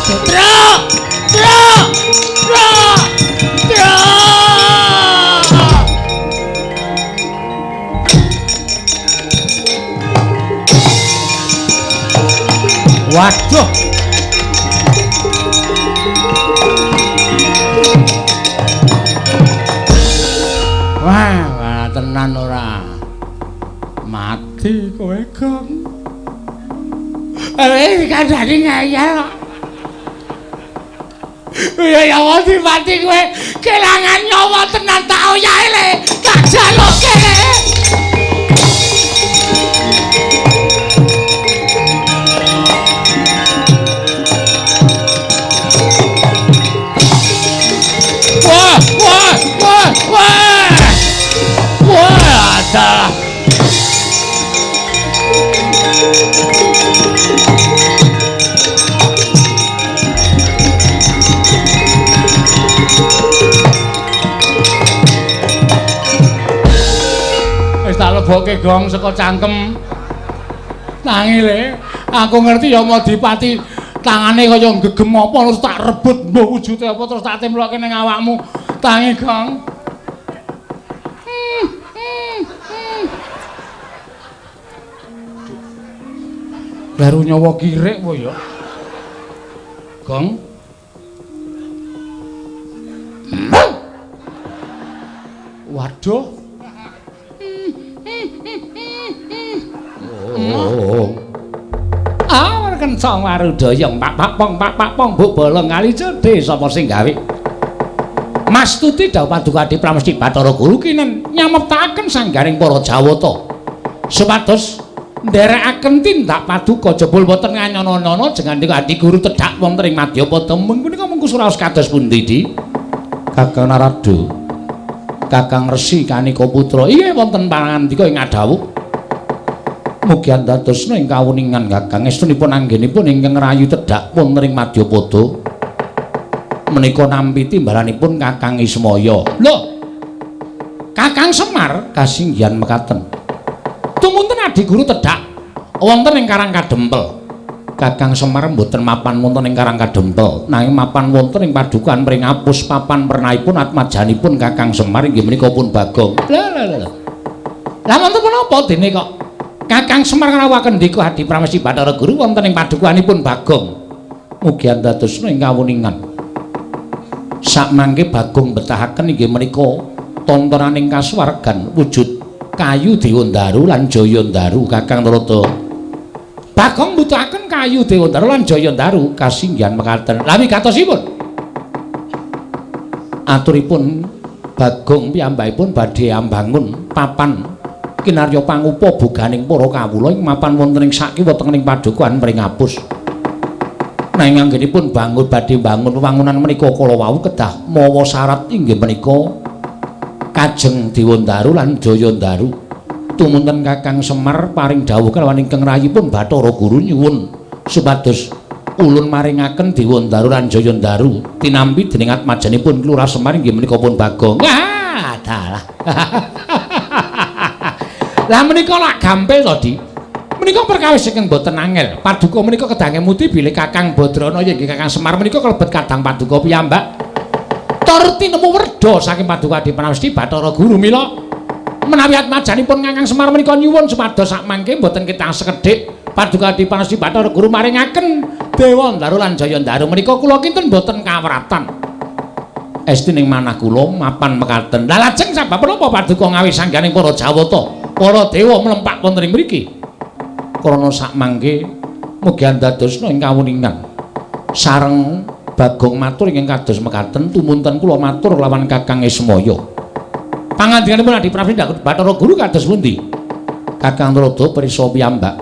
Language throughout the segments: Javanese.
Truk! Truk! Truk! Truk! Waduh. Wah, tenan ora. Mati kowe, Gong. Kandhane ngeyel kok. Ya mati kowe kelangan nyawa tenan tak oyahe le. Gak jaluk kene. Wah, ada. Wis tak lebokke Gong saka cangkem. Tangi le, aku ngerti ya Madipati tangane kaya gegem apa terus tak rebut mbok wujude apa terus tak temlokke ning awakmu. Tangi Gong. Baru nyawa kirik po ya. Gong. Waduh. Kencang Warudaya pak pong mbok bolong kali cedhe sapa sing gawe Mastuti dawuh Paduka Adi Pramesti Bathara Guru kinen nyameptaken sanggaring para Jawata supados nderekaken tindak Paduka jebul boten nganyana-nyana jengandika Adi Guru tedhak wonten ing Madyapada menika mengku suraos kados pundi di Kakang Narada Kakang Resi Kanika Putra inggih wonten pangandika ing adhawuh mugi andadosna ing kawuningan Kakang estunipun anggenipun ingkang rayu tedhak wonten ing Madyapada menika nampi timbalanipun Kakang Ismaya. Lho. Kakang Semar kasinggihan mekaten. Tumunten Adi Guru tedhak wonten ing Karang Kadempel. Kakang Semar mboten mapan wonten ing Karang Kadempel, nanging mapan wonten ing Padukan Pringapus papan pernahipun atmajanipun Kakang Semar inggih menika pun Bagong. Lah wonten menapa dene kok Kakang Semar ngrawuhaken ndika Adi Pramesti Bathara Guru wonten ing padukanipun Bagong. Mugi andadosna ing kawuningan. Sakmangke Bagong betahaken inggih menika tontonaning kasuwargan wujud kayu Dewandaru lan Jayandaru Kakang Narada. Bagong mbutuhaken kayu Dewandaru lan Jayandaru kasinggihan mekaten. Lah wigatosipun aturipun Bagong piyambakipun badhe ambangun papan kinarya pangupa boganing para kawula ing mapan wonten ing sakiwa teng padukan Pringapus. Nanging anggenipun bangun badhe bangun wangunan menika kala wau kedah mawa syarat inggih menika Kajeng Dewandaru lan Jayandaru. Tumunten Kakang Semar paring dawuh kalawan ingkang rayipun Bathara Guru nyuwun supados ulun maringaken Dewandaru lan Jayandaru tinampi dening atmajanipun Lurah Semar inggih menika pun Bagong. Wah, dalah. Lah menika lak gampil to, Di. Menika perkawis saking boten angel. Paduka menika kedange muti bilih Kakang Badrana ya nggih Kakang Semar menika kalebet kadang paduka piyambak. Tur tinemu werda saking Paduka Adi Pramesti Bathara Guru mila menawi atmajanipun Kakang Semar menika nyuwun supados sakmangke boten ketang sekedhik Paduka Adi Pramesti Bathara Guru maringaken Dewandaru lan Jayandaru menika kula kinten boten kawratan. Estining manah kula mapan mekaten. Lah lajeng sabab menapa Paduka ngawi sangganing para Jawata? Para dewa mlempak wonten ing mriki. Krana sakmangke mugi andadosna ing kawuningan. Sareng Bagong matur ingkang kados mekaten tumunten kula matur lawan Kakang Ismaya. Pangandikanipun Adi Pramesti Bathara Guru kados pundi? Kakang Narada prisa piyambak.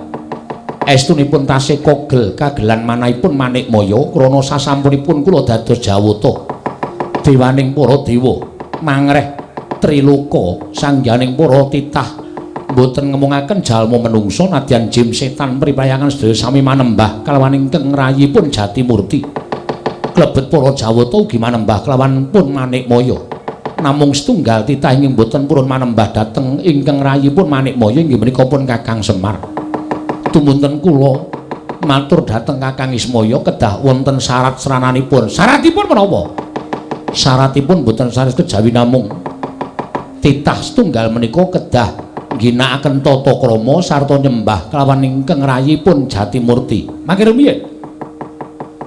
Estunipun tasih kogel kagelan manahipun Manikmaya krana sasampunipun kula dados Jawata. Dewaning para dewa mangreh Triloka sangganing para titah mboten ngemungaken jalma menungsa nadyan jim setan pripayangan sedaya sami manembah kalawan ingkang rayipun Jatimurti. Klebet para Jawata ugi manembah kelawan pun Manikmaya. Namung setunggal titah ingkang boten purun manembah dhateng ingkang rayipun Manikmaya inggih menika pun Kakang Semar. Tumunten kula matur dhateng Kakang Ismaya kedah wonten syarat srananipun. Syaratipun menapa? Syaratipun boten sanes kejawi namung titah setunggal menika kedah ngginakaken tata krama sarta nyembah kelawan ingkang rayipun Jatimurti. Mangke rumiyin.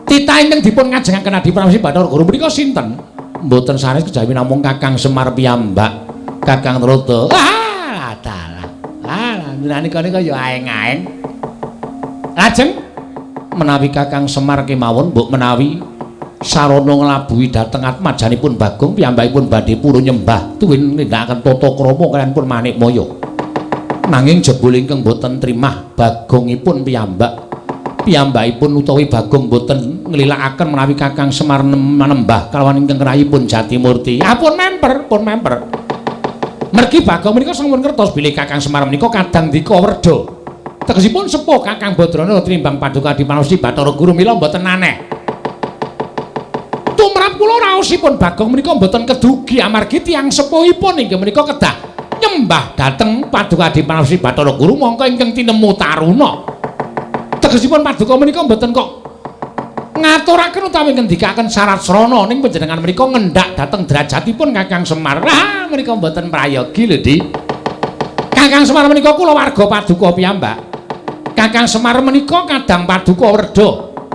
Titah ingkang dipun ngajengaken Adi Pramesti Bathara Guru menika sinten? Mboten sanes kejawi namung Kakang Semar piyambak. Kakang Trata. Nika ya aeng-aeng. Lajeng menawi Kakang Semar kemawon mbok menawi sarana nglabuhi dhateng atmajanipun Bagong piyambakipun badhe purun nyembah tuwin nindakaken tata krama kaliyan pun Manikmaya. Nanging jebul ingkang boten trimah Bagongipun piyambakipun utawi Bagong boten nglilakaken menawi Kakang Semar menembah kalawan ingkang rayipun Jatimurti. Pun memper. Mergi Bagong menika sampun ngertos bilih Kakang Semar menika kadang dika werda. Tegesipun sepuh Kakang Badrana tinimbang Paduka Adi Pramesti Bathara Guru mila mboten aneh. Tumrap kula raosipun Bagong menika mboten kedugi amargi tiyang sepuhipun inggih menika kedah nyembah dhateng Paduka Adi Pramesti Bathara Guru mongko ingkang tinemu taruna. Tegesipun Paduka menika mboten kok ngaturaken utawi ngendikaken syarat srana ning panjenengan menika ngendhak dhateng derajatipun Kakang Semar. Menika mboten prayogi lho, Di. Kakang Semar menika kula warga Paduka piyambak. Kakang Semar menika kadang Paduka werda.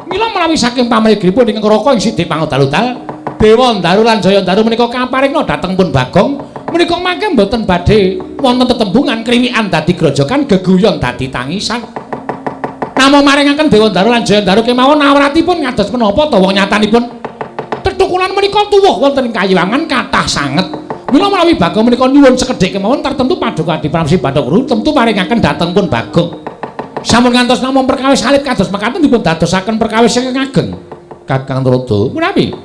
Mila menawi saking pamrigipun ingkang raka ing Sidhi Pangutal-utal, Dewa Ndaru lan Jaya Ndaru menika kaparingna dhateng pun Bagong, menika mangke mboten badhe wonten tetembungan kriwikan dadi grojokan geguyon dadi tangisan. Namung maringaken Dewa Ndaru lan Jaya Ndaru kemawon awratipun ngados menapa ta wong nyatanipun tetukulan menika tuwuh wonten ing kayiwangan kathah sanget. Mila menawi Bagong menika nyuwun sekedhik kemawon tertentu Paduka Adi Pramesti Bathara Guru tentu paringaken dhateng pun Bagong. Sampun ngantos namung perkawis alit kados mekaten dipun dadosaken perkawis ingkang ageng. Kakang Trata, punapi?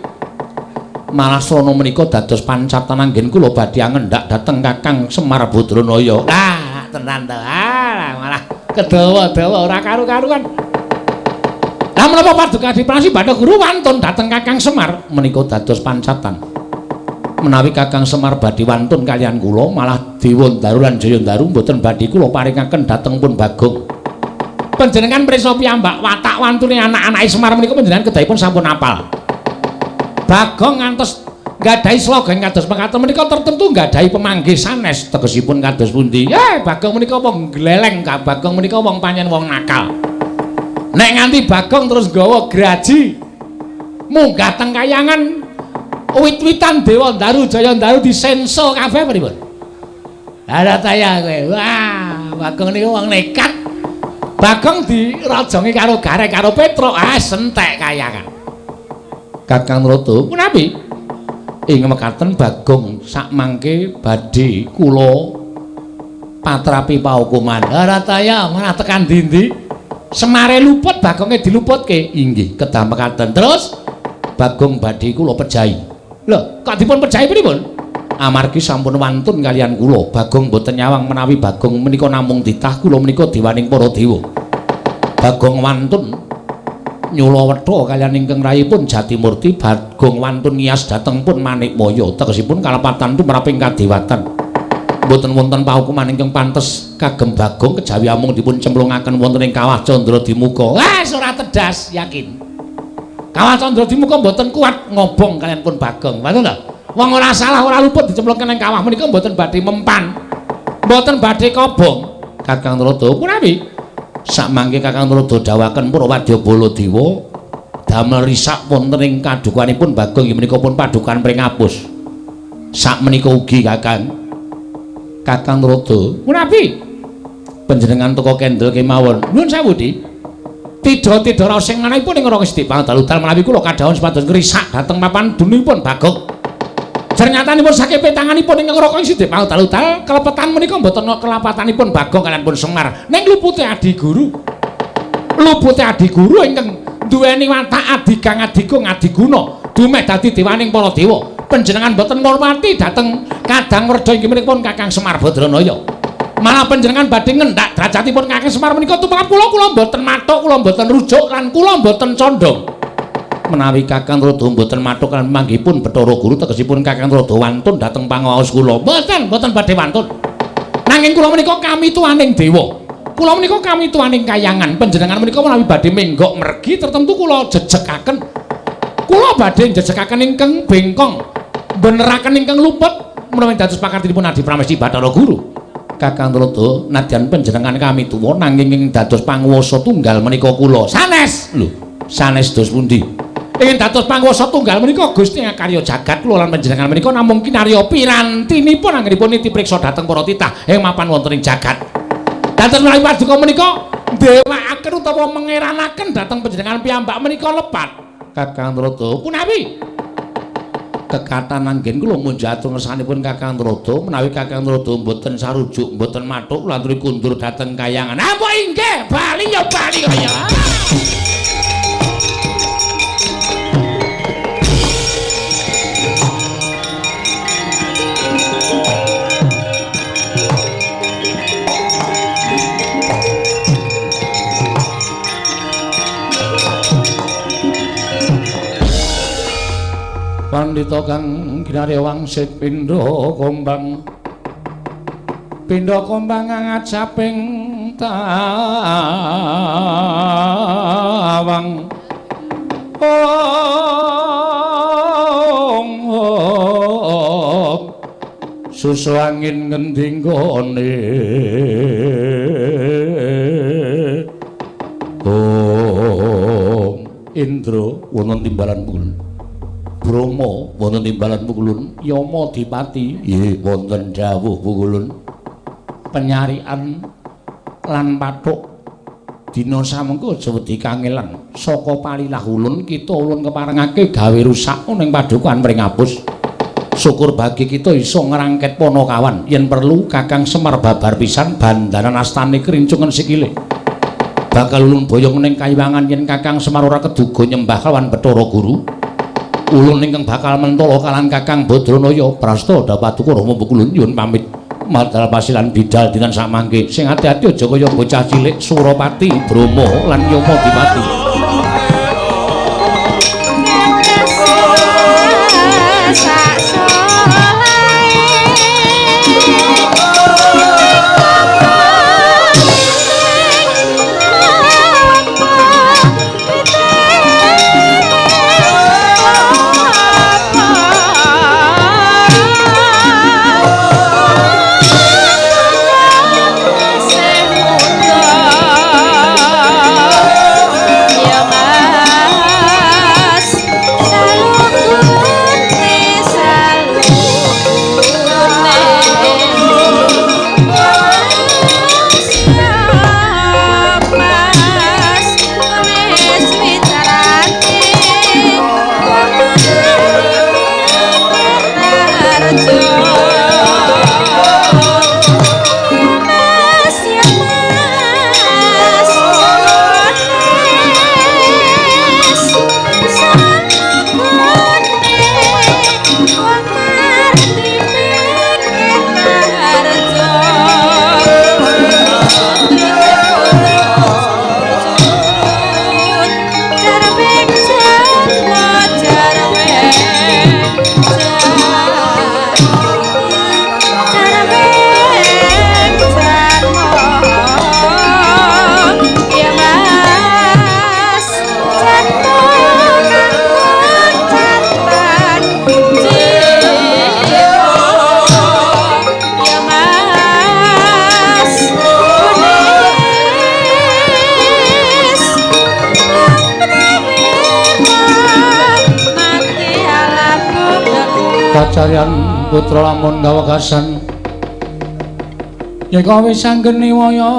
Malah srana menika dados pancatan anggen kula badhe ngendhak dhateng Kakang Semar Badranaya. Tenan to. Malah kedawa-dawa ora karu-karuan. Lah menapa Paduka Adi Pramesti Bathara Guru wantun dhateng Kakang Semar menika dados pancatan. Menawi Kakang Semar badhe wantun kaliyan kula malah Dewa Ndaru lan Jaya Ndaru mboten badhe kula paringaken dhateng pun Bagong. Panjenengan prisa piyambak watak wantune anak-anake Semar menika panjenengan kedahipun sampun apal. Bagong ngantos nggadahi slogan kados mekaten menika tertentu nggadahi pemanggih sanes tegesipun kados pundi. Bagong menika wong gleleng, Bagong menika wong panjen wong nakal. Nek nganti Bagong terus nggawa graji munggah teng kayangan wit-witan Dewa Ndaru Jaya Ndaru disenso kabeh pripun? Lah taya kowe. Bagong niku wong nekat. Bagong dirajongi karo garek karo Petruk, sentek kayangan. Kakang Trata, punapi? Ing mekaten Bagong sak mangke badhe kula patrapi paukuman. Harataya malah tekan ndi-ndi? Semare luput, Bagonge diluputke. Inggih, kedah mekaten. Terus Bagong badhe kula pejahi. Lho, kok dipun pejahi pripun? Amargi sampun wantun kaliyan kula, Bagong boten nyawang menawi Bagong menika namung ditah kula menika dewaning para dewa. Bagong wantun nyula wetha kaliyan ingkang rayipun Jatimurti, Bagong wantun ngias dhateng pun Manikmaya, tegesipun kalepatan tumraping kadewatan. Boten wonten paukuman ingkang pantes kagem Bagong kejawi amung dipun cemplungaken wonten ing Kawah Candradimuka. Ora tedas, yakin. Kawah Candradimuka boten kuat ngobong kaliyan pun Bagong. Ngoten lho. Wong ora salah ora luput dicemplungke ning kawah menika mboten badhe mempan. Mboten badhe kobong. Kakang Trata, punapi? Sakmangke Kakang Trata dawuhaken para wadya Baladewa damel risak wonten ing kadukanipun Bagong inggih menika pun padukan pringapus. Sak menika ugi Kakang Trata, punapi? Panjenengan teka kendel kemawon. Nuwun sewu, Di. Tida-tida raos sing manahipun ing Raka Sidhi Pangutal menawi kula kadhawuh sepados ngrisak dhateng papan dununipun Bagong. Ternyata saking petanganipun ingkang Raka Sidhi Pangutal kelepetan menika mboten kelepatanipun Bagong kaliyan pun Semar. Ning lupute Adi Guru. Lupute Adi Guru ingkang duweni watak adigang adigung adiguna dumeh dadi dewaning para dewa. Panjenengan mboten ngurmati dhateng Kadang Werda inggih menika pun Kakang Semar Badranaya. Malah panjenengan badhe ngendhak derajatipun Kakang Semar menika tumrap kula mboten matuk, kula mboten rujuk lan kula mboten condong. Menawi Kakang Trata mboten matuk lan manggihipun Bathara Guru tegesipun Kakang Trata wantun dhateng pangaos kula. Mboten badhe wantun. Nanging kula menika kami tuaning dewa. Kula menika kamituaning kayangan panjenengan menika menawi badhe menggok mergi tertentu kula jejekaken. Kula badhe jejekaken ingkang bengkong, beneraken ingkang luput menawi dados pakartinipun Adi Pramesti Bathara Guru. Kakang Trata, nadyan panjenengan kamituwa nanging ing dados panguwasa tunggal menika kula. Sanes. Lho, sanes dos pundi? Ingin dados panguwasa tunggal menika Gusti Karya Jagat kula lan panjenengan menika namung kinarya pirantinipun anggenipun niti priksa dhateng para titah ing mapan wonten ing jagat. Dados menawi paduka menika ndewekaken utawa mengeranaken dhateng panjenengan piyambak menika lepat. Kakang Trata, punawi? Kekatan anggen kula munjatur ngersanipun Kakang Trata menawi Kakang Trata mboten sarujuk mboten mathuk kula aturi kundur dhateng kayangan. Apa inggih bali ya bali kaya. Pandhita kang ginarya wangsit pindha kombang ngajaping tawang susu angin ngending gone Indra wonten timbalan pukul Brahma wonten timbalan pukulun, Yama Dipati nggih wonten dawuh pukulun. Penyarian lan pathuk dina samengko aja wedi kangelan saka palilah ulun kita ulun keparengake gawe rusak ning padukan Pringapus. Syukur bagi kita iso ngrangket Panakawan yen perlu Kakang Semar babar pisan bandanan astane kerincungan sikile. Bakal ulun boyong ning kayiwangan yen Kakang Semar ora keduga nyembah kawan Bathara Guru. Ulun ingkang bakal mentala kalan Kakang Badranaya prasta Paduka Rama Pukulun nyuwun pamit madal pasilan bidal dinten samangke sing ati-ati aja kaya bocah cilik Surapati Brahma lan Yama Dipati. Carian putra lamun gawagasan yeka wis anggeni waya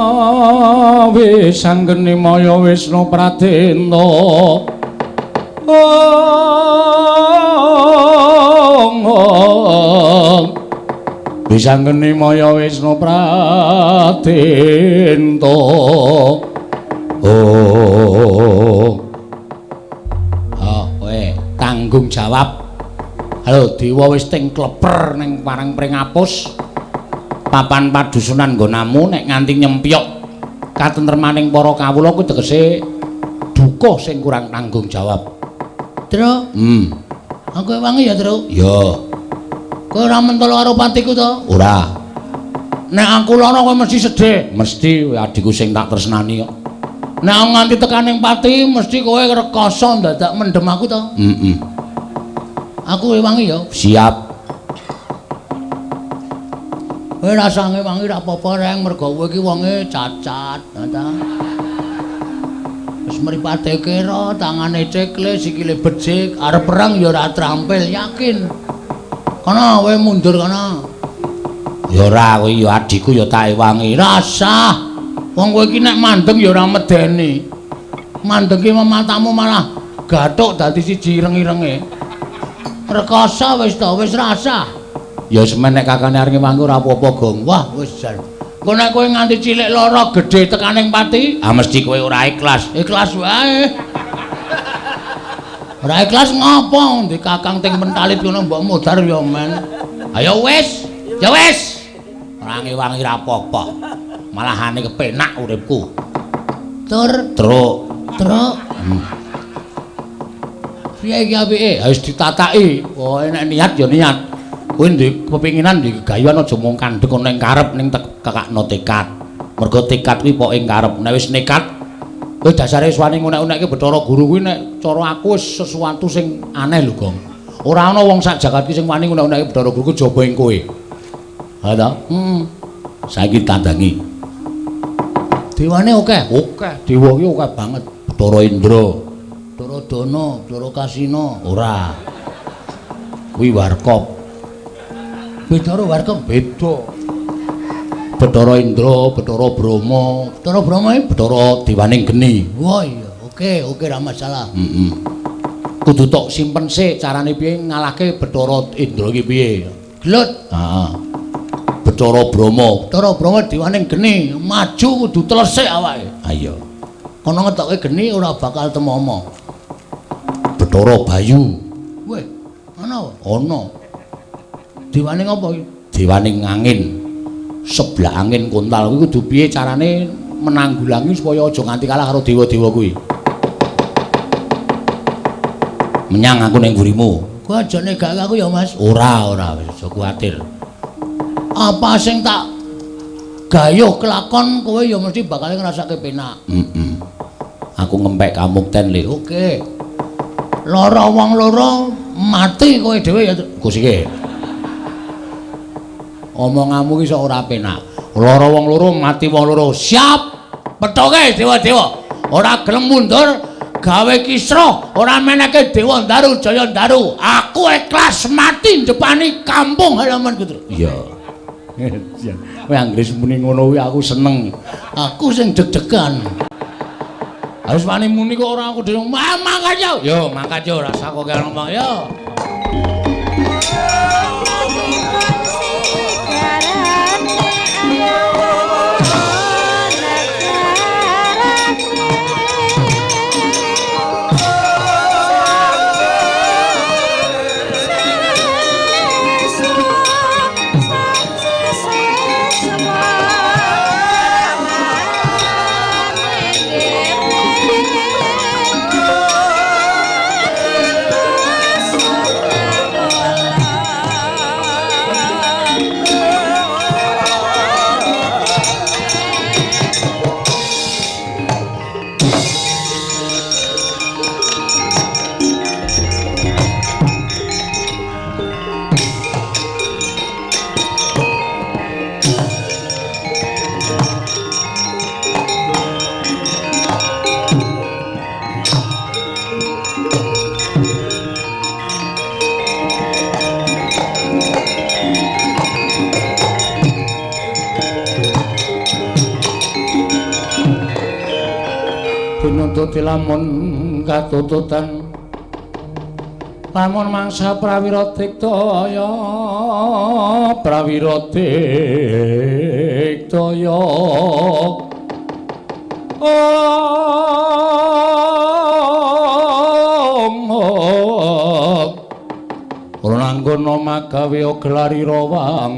Wisnu Pradenta wis anggeni waya Wisnu Pradenta kowe tanggung jawab. Halo Dewa wis ting kleper ning parang Pringapus. Papan padusunan nggonamu nek nganti nyempyok katentremaning para kawula kuwi tegese duka sing kurang tanggung jawab. Tru? Aku wangi ya, Tru? Ya. Kowe ora mentolo karo patiku to? Ora. Nek aku lara kowe mesti sedih. Mesti adikku sing tak tresnani kok. Nek nganti tekaning pati mesti kowe rekoso dadak mendem aku to. Heeh. Aku wangi ya. Siap. Kowe rasane wangi ra apa-apa reng mergo kowe iki wonge cacat, ta. Wis mripate kira, tangane cekle, sikile becik, arep perang ya ora trampil, yakin. Kana kowe mundur kana. Ya ora kowe ya adikku ya tak ewangi. Rasah. Wong kowe iki nek mandeng ya ora medeni. Mandeng ki matamu malah gathuk dadi siji ireng-irenge. Rekoso wis to, wis rasah. Ya semen nek kakane arep ngewangi ora apa-apa, Gong. Wah, wis jan. Kok nek kowe nganti cilik lara gedhe tekaning pati, ah mesti kowe ora ikhlas. Ikhlas wae. Ora ikhlas ngopo? Ndi kakang ting mentalit ngono mbok mudhar ya men. Ayo wis. Ya wis. Ora ngewangi ra apa-apa. Malahane kepenak uripku. Truk. Piye iki apike? Wis ditataki. Oh, nek niat ya niat. Kowe ndek kepinginan ndek gayuhan aja mung kandhek ning karep ning kakakno tekad. Mergo tekad kuwi poke karep. Nek wis nekat, kowe dasare suwane ngunek-unekke Bathara Guru kuwi nek cara aku wis sesuatu sing aneh lho, Gong. Ora ana wong sak jagat iki sing wani ngunek-unekke Bathara Guru ku jaba ing kowe. Ha ta? Saiki tandangi. Dewane akeh. Akeh. Dewa ki akeh banget. Bathara Indra, Bathara Dana, Bathara Kasina. Ora. Kuwi Warkop. Bathara Warkop beda. Bathara Indra, Bathara Brahma. Bathara Brahma iki Bathara Dewaning Geni. Wah iya. Oke, ra masalah. Kudu tok simpen sik carane piye ngalahke Bathara Indra iki piye. Glut. Heeh. Bathara Brahma Dewaning Geni, maju kudu telesik awake. Ha iya. Ana ngetokke geni ora bakal temomo. Bathara Bayu. Weh, ana. Ana. Dewaning apa iki? Dewaning angin. Sebelah angin kontal kuwi kudu piye carane menanggulangi supaya aja nganti kalah karo dewa-dewa kuwi. Menyang aku ning ngurimu. Kowe aja negak aku ya, Mas. Ora, wis aja kuwatir. Apa sing tak gayuh kelakon kowe ya mesti bakal ngrasake penak. Aku ngempek kamukten le. Oke. Lara wong loro mati kowe dhewe ya Gus iki. Omonganmu iki sok ora penak. Lara wong loro mati wong loro. Siap. Petoke dewa-dewa. Ora gelem mundur gawe kisra, ora meneke Dewa Daru Jaya Daru. Aku ikhlas mati ndepani kampung halamanku. Iya. Kowe anggere muni ngono kuwi aku seneng. Aku sing deg-degan. Harus wani muni kok ora aku dhewe. Mangkat yo. Yo, mangkat yo rasa kok ngomong yo. Nututi lamun katututan lamun mangsa prawira diktaya ora nanggono magawe gelari rawang-wang.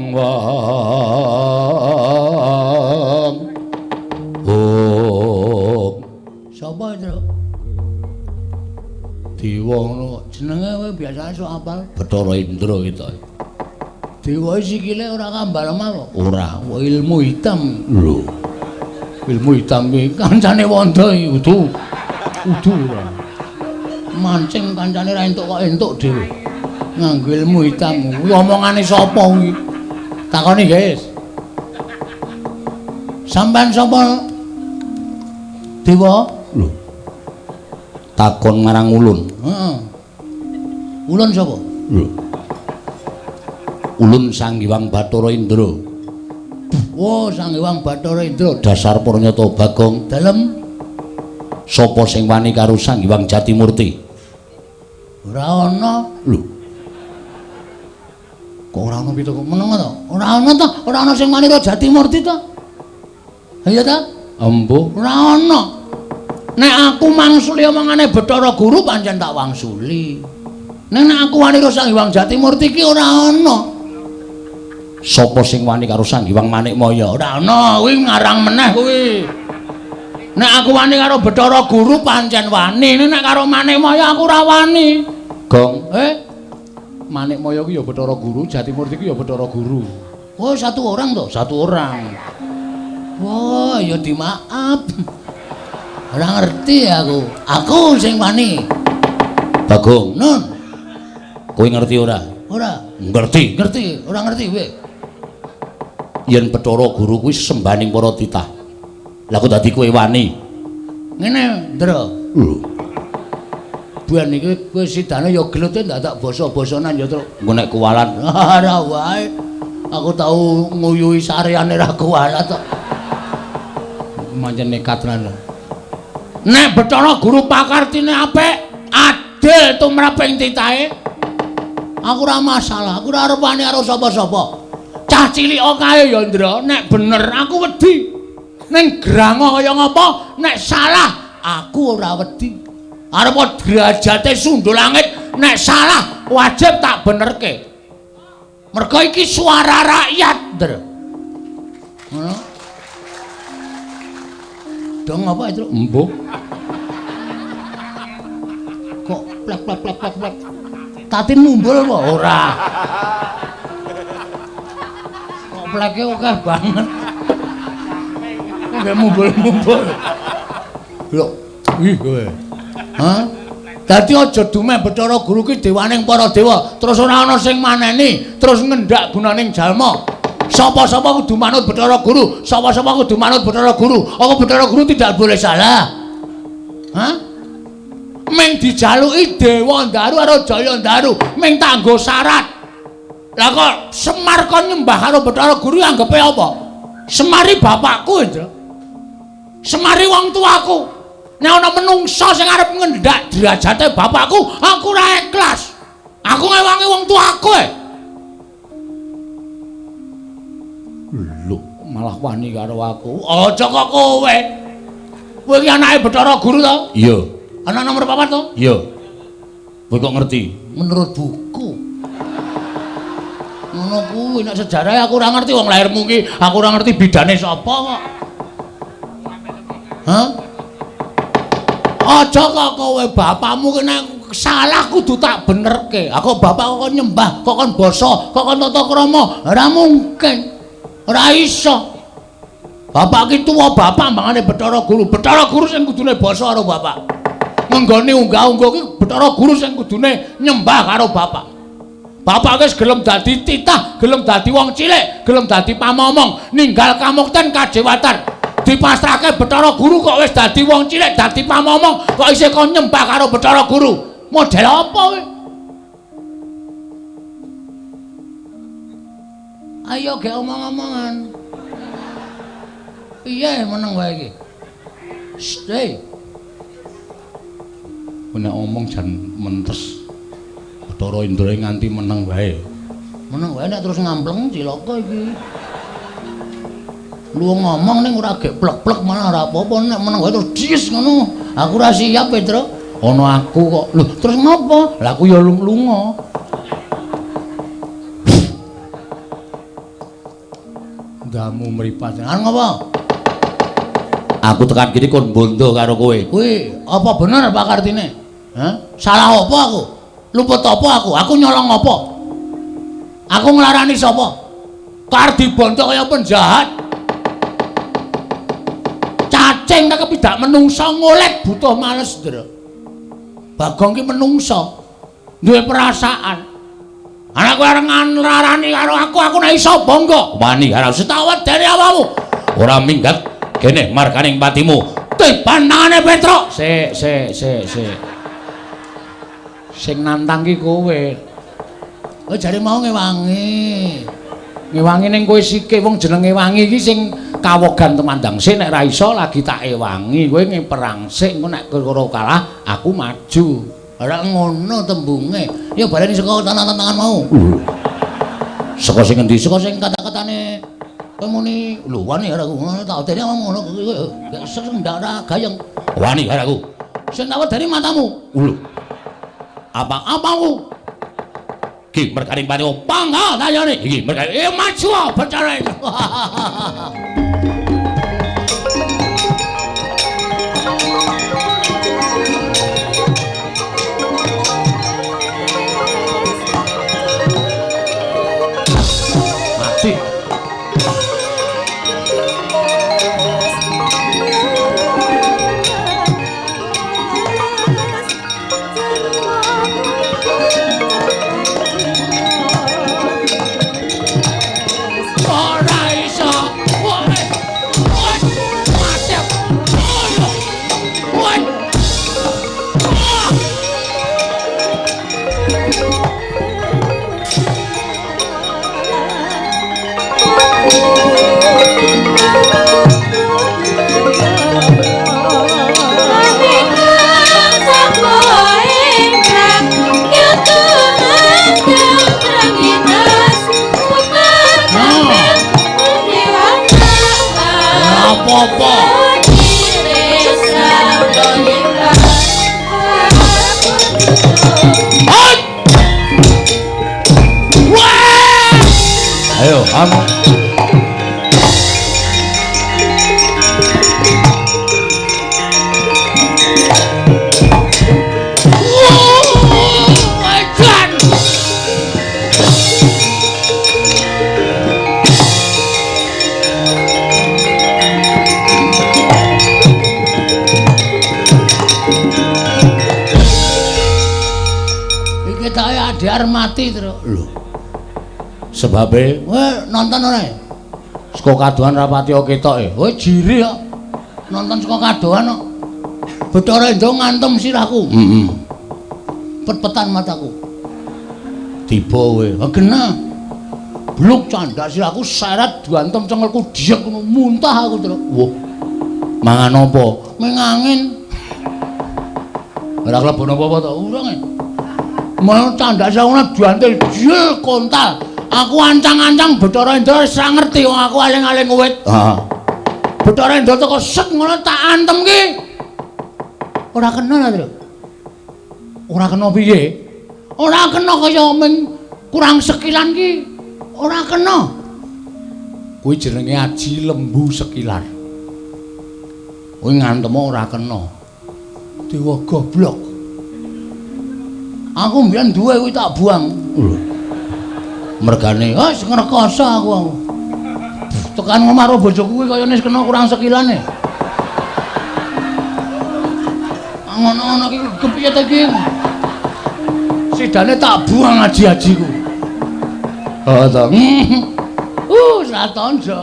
Sapa itu? Dewa ngono. Jenenge kowe biasane sok apal? Bathara Indra gitu. Dewa sikile ora kambal apa? Ora. Ilmu hitam. Lho. Ilmu hitam iki kancane Wanda iki udu ora. Mancing kancane ra entuk kok entuk dhewe. Nganggo ilmu hitam. Kuwi omongane sapa kuwi? Takoni, guys. Sampeyan sapa? Dewa? Lho. Takon marang Ulun. Heeh. Ulun sapa? Lho. Ulun Sang Hyang Bathara Indra. Oh, Sang Hyang Bathara Indra. Dasar Pranyata Bagong. Dalem Sapa sing wani karo Sang Hyang Jatimurti? ora ana. Lho. Kok ora ana pitu meneng to? Ora ana to? Ora ana sing wani karo Jatimurti to? Iya ta? Embuh. Ora ana. Nek aku mangsuli omongane Bathara Guru pancen tak wangsuli. Nek aku wani karo Sang Hyang Jatimurti iki ora ana. Sapa sing wani karo Sang Hyang Manikmaya? Ora ana, kuwi ngarang meneh kuwi. Nek aku wani karo Bathara Guru pancen wani, nek karo Manikmaya aku ora wani. Gong. Manikmaya kuwi ya Bathara Guru, Jatimurti kuwi ya Bathara Guru. Oh, satu orang toh? Satu orang. Wah, ya dimaaf. Ora ngerti aku. Aku sing wani. Bagong. Nun. Kowe ngerti ora? Ora. Ngerti. Ngerti, ora ngerti kowe. Yen Bathara Guru kuwi sembaning para titah. Lah kok dadi kowe wani? Ngene, Ndra. Lho. Buan iki kowe sidane ya gelut dadak basa-basanan ya, Tru. Engko nek kuwalan Ora wae. Aku tau nguyuhi sareane ra kuwalat kok. Mancen nekat tenan. Nek Bathara Guru pakartine apik, adil tumraping titahe. Aku ora masalah, aku ora arep wani karo sapa-sapa. Cah cilik kae ya, Ndra, nek bener aku wedi. Ning grango kaya ngapa, nek salah aku ora wedi. Arep derajate sundul langit, nek salah wajib tak benerke. Mergo iki suara rakyat, Ndra. Ngono. Dong apa itu? embuh. Kok plek. Tatin mumbul apa ora? Kok pleke akeh banget. Kok mumbul-mumbul. Lho, ih kowe. Hah? Dadi aja dumeh Bathara Guru ki dewaning para dewa, terus ora ana sing maneni, terus ngendak gunaning jalma. Sapa-sapa kudu manut Bathara Guru, sapa-sapa kudu manut Bathara Guru. Apa Bathara Guru tidak boleh salah? Hah? Meng dijaluki Dewa Ndaru karo Jaya Ndaru, meng tanggo syarat. Lah kok Semar kon nyembah karo Bathara Guru anggepe apa? Semari bapakku, Ndra. Semari wong tuaku. Nek ana menungsa sing arep ngendak derajate bapakku, aku ora ikhlas. Aku ngewangi wong tuaku. Lho, Malah wani karo aku. Aja kok kowe. Kowe iki anake Bathara Guru to? iya. Anak nomor 4 to? Iya. Kowe kok ngerti? Menurut buku. Ngono kuwi nek sejarah aku ora ngerti wong lairmu ki, aku ora ngerti bidane sapa kok. Hah? Aja kok kowe bapakmu ki nek salah kudu tak benerke. Aku bapak kok nyembah, kok kon basa, kok kon tata krama. Ora mungkin. Ora iso. Bapak ki tuwa bapak mangane Bathara Guru. Bathara Guru sing kudune basa karo bapak. Menggone unggah-ungguh ki Bathara Guru sing kudune nyembah karo bapak. Bapak wis gelem dadi titah, gelem dadi wong cilik, gelem dadi pamomong, ninggal kamukten kajewatan. Dipasrahke Bathara Guru kok wis dadi wong cilik, dadi pamomong, kok isih kon nyembah karo Bathara Guru. Model apa kowe? Ayo ge omong-omongan. Piye meneng wae iki? Stay. Nek omong jan mentes. Bathara Indra nganti meneng wae. Meneng wae nek terus ngampleng cilaka iki. Lu ngomong ning ora gek plek-plek malah ora apa-apa nek meneng wae terus dis ngono. Aku ora siap, Petro. Ana aku kok. Lho, terus ngopo? Lah aku ya lunga. Ndamu mripat. Kan ngopo? Aku tekan kene kon bondo karo kowe. Kuwi apa bener Pak Kartine? Hah? Salah apa aku? Luput apa aku? Aku nyolong apa? Aku nglarani sapa? Kar dibontok kaya penjahat. Cacing tak kepidak menungso ngolet butuh males, Ndra. Bagong ki menungso. Duwe perasaan. Anak kowe areng nglarani karo aku nek iso bangga. Wani karo setawet dari awakmu. Ora minggat kene markaning patimu. Tiban nangane Petruk. Sik. Sing nantang ki kowe. Oh jare mau ngewangi. Ngewangi ning kowe sike wong jenenge wangi iki sing kawogan temandang sik nek ra iso lagi tak ewangi kowe ngeperang sik engko nek kowe kalah aku maju. Ora ngono tembunge. Ya baleni saka tangan-tangan mau. Saka sing endi? Saka sing kata-katane kowe muni lho wani karo aku. Tak dene ngono gak sing ndak gayeng. Wani karo aku. Sing tak dari matamu. Lho. Apa-apamu? Ki merkaning pati pangga tanyane. Iki merkaning maju bicara. Apa? Ayo, Diar mati terus. Lho. Sebabe, kowe nonton ora? Saka kadohan rapati ketoke. Kowe jiri kok. Nonton saka kadohan kok. Bathara Indra ngantem sirahku. Heeh. Pet-petan mataku. Tiba kowe. Genah. Bluk candak sirahku seret diantem cengelku diek ngono muntah aku terus. Wah. Mangan apa? Mengangin. Ora klebu napa-apa to? Urung. Mau candak sauna diantil jil kontal. Aku ancang-ancang Bathara Indra wis ra ngerti wong aku aling-aling wit. Heeh. Bathara Indra teko set ngono tak antem ki. Ora kena lho. Ora kena piye? Ora kena kaya ming kurang sekilan ki. Ora kena. Kuwi jenenge aji lembu sekilar. Kuwi ngantem ora kena. Dewa goblok. Aku mbiyen duwe kuwi tak buang. Mergane, wis ngrekoso aku. Tekan ngomah karo bojoku kuwi kaya wis kena kurang sekilane. Ngono-ngono iki kepiye ta iki? Sidane tak buang aji-ajiku. Oh to. Satonjo.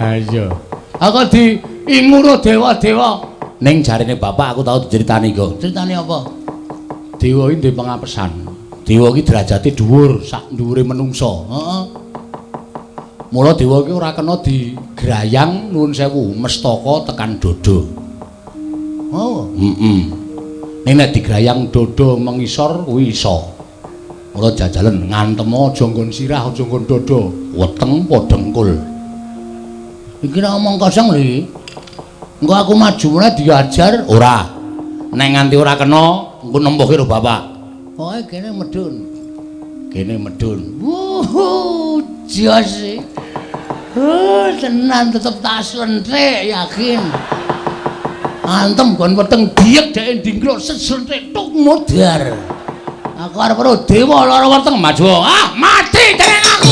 Ayo. Aku diinguro dewa-dewa. Ning jarine bapak aku tau diceritani kok. Ceritane apa? Dewa iki ndek pengapesan. Dewa iki derajate dhuwur, sak dhuwure menungsa. Heeh. Mula dewa iki ora kena digrayang nuwun sewu, mestaka tekan dodo. Oh, Ning nek digrayang dodo mengisor kuwi iso. Mula jajalen ngantem aja nggon sirah, aja nggon dodo, weteng padha engkul. Iki nek omong kosong lho. Engko aku maju meneh diajar ora. Nek nganti ora kena engko nempuh karo bapak. Pokoke kene medun. Kene medun. Jos. Tenan tetep tak slentrek yakin. Antem kon weteng diek dhek ndingkluk seslentrek tuk modar. Aku arep karo dewa lara weteng maju. Ah, mati dening aku.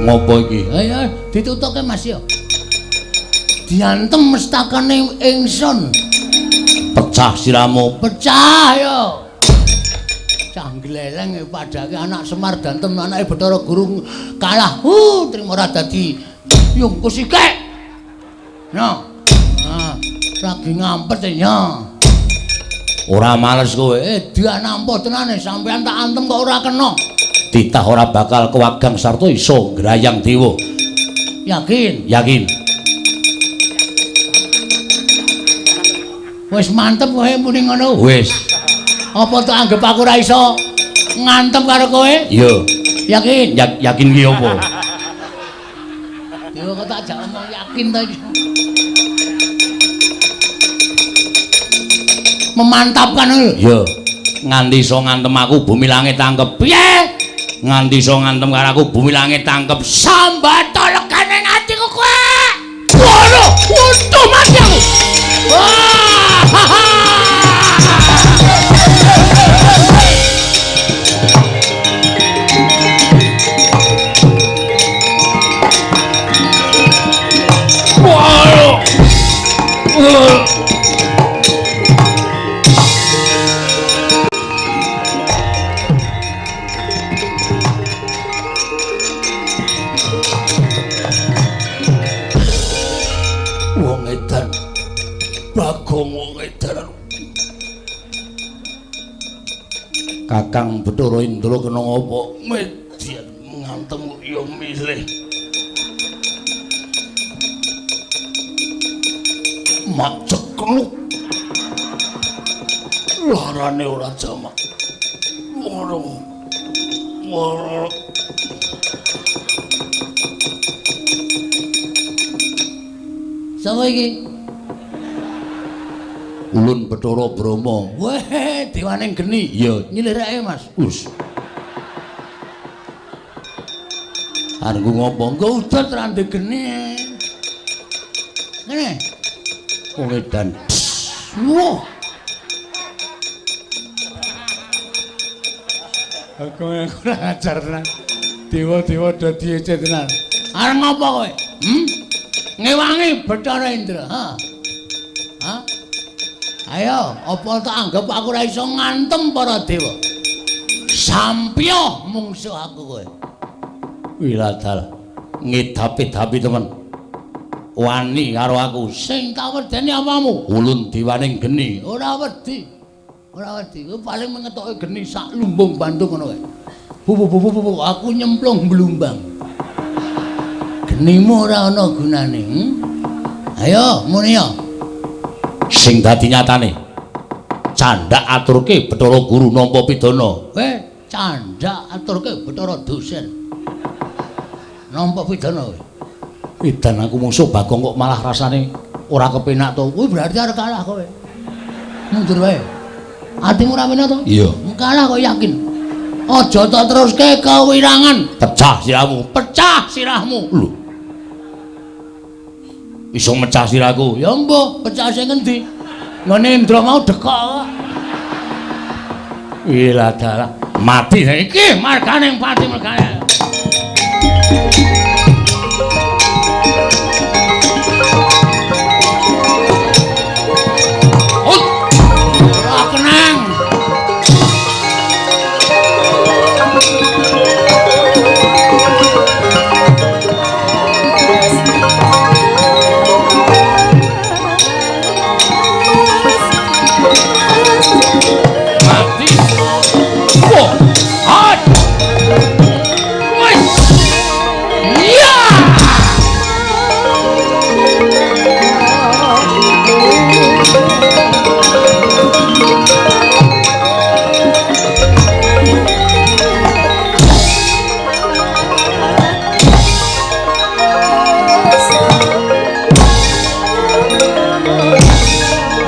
Ngopo iki? Ayo ditutuke Mas yo. Diantem mestakane ingsun. Pecah siramu. Pecah yo. Cah gleleng padake anak Semar dantem anake Bathara Guru kalah. Trimo ora dadi yungkus iki. No. Nah, lagi ngampet ya. Ora males kowe. Dia nampa tenane sampean tak antem kok ora kena. Titah ora bakal kewagang sarta iso ngrayang dewa. Yakin? Yakin. Wis mantep kowe muni ngono. Wis. Apa tak anggap aku ora iso ngantem karo kowe? Iya. Yakin? Yakin ki apa? Dewa kok tak jak omong yakin ta iki. Memantapkan lho. Iya. Nganti iso ngantem aku bumi langit tangkep. Piye? Nganti iso ngantem karo aku bumi langit tangkep Sambata legane atiku kowe. Waduh, untung mati aku. Wah! Wong edan. Bagong wong edan. Kakang Bathara Indra kena ngopo? Median ngantem yo milih. Mak cekluk. Larane ora jamak. Woro. Sapa iki? Ulun Bathara Brama. Weh, dewaning geni. Iya, Nyilirake, Mas. us. Arep ngopo? Engko udan rande geni. Ngene. Wong edan. Wah. Aku ora ngajar tenan. Dewa-dewa dadi ece tenan. Arep ngopo kowe? Ngewangi Bathara Indra, ha? Ha? Ayo, apa tak anggap aku ora iso ngantem para dewa? Sampya mungsuh aku kowe. Wiladal. Ngedapi-dapi temen. Wani karo aku. Sing tak wedeni apamu? Ulun diwaning geni. Ora wedi. Ora wedi. Kowe paling mengetoke geni sak lumbung Bandung ngono kowe. Bu, aku nyemplung blumbang. Genimu ora ana gunane. Ayo, muni yo. Sing dadi nyatane. Candhak aturke Bathara Guru nampa pidana. Kowe candhak aturke Bathara dosen. Nampa pidana kowe. Edan aku musuh Bagong kok malah rasane ora kepenak to. Kuwi berarti arep kalah kowe. Mundur wae. Atimu ora penak to? Iya. Kalah kok yakin. Aja tak teruske kewirangan. Pecah siramu. Pecah sirahmu. Lho. Iso mecah siraku. Ya mbah, pecah sing endi? Ngene Indra mau dekok. Wiladal. Mati Iki margane pati margane.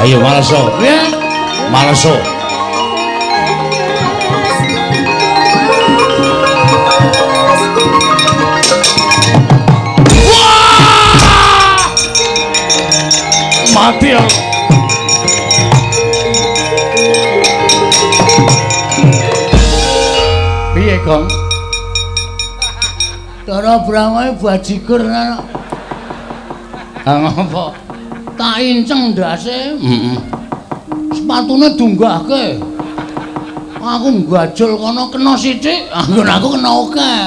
Ayo Walasa. Ya. Maleso. Mati ya. Piye, Gong? Cara brangae bajigur ana. Ha ngopo? Tak inceng ndase, Heeh. sepatune dunggahke. Aku nggajul kono kena sithik, anggon aku kena akeh.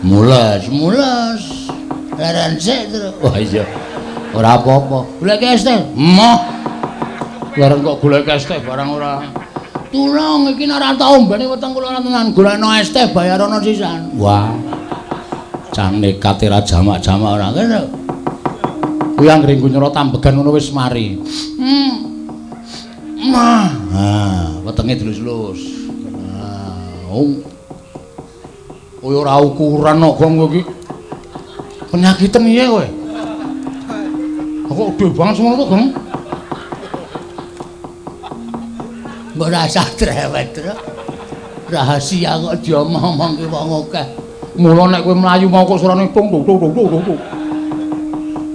Mules. Leren sik terus. Wah iya. Ora apa-apa. Golek es teh. Moh. Larang kok golek es teh barang ora. Tulung iki nek ora tau mbene weteng kula tenan golekno es teh bayarono sisan. Wah. Jan nekat ra jamak-jamak ora kene. Kuwi anggere nyoro tambegan ngono wis mari. Mah. Wetenge dilus-lus. Kowe ora ukuran kok Gong kowe iki. Penyakiten iya kowe. Kok gede banget semono to, Gong? Mbok rasa trewet, Tru. Rahasia kok diomong-omongke wong akeh. Mula nek kowe mlayu mau kok surane tung.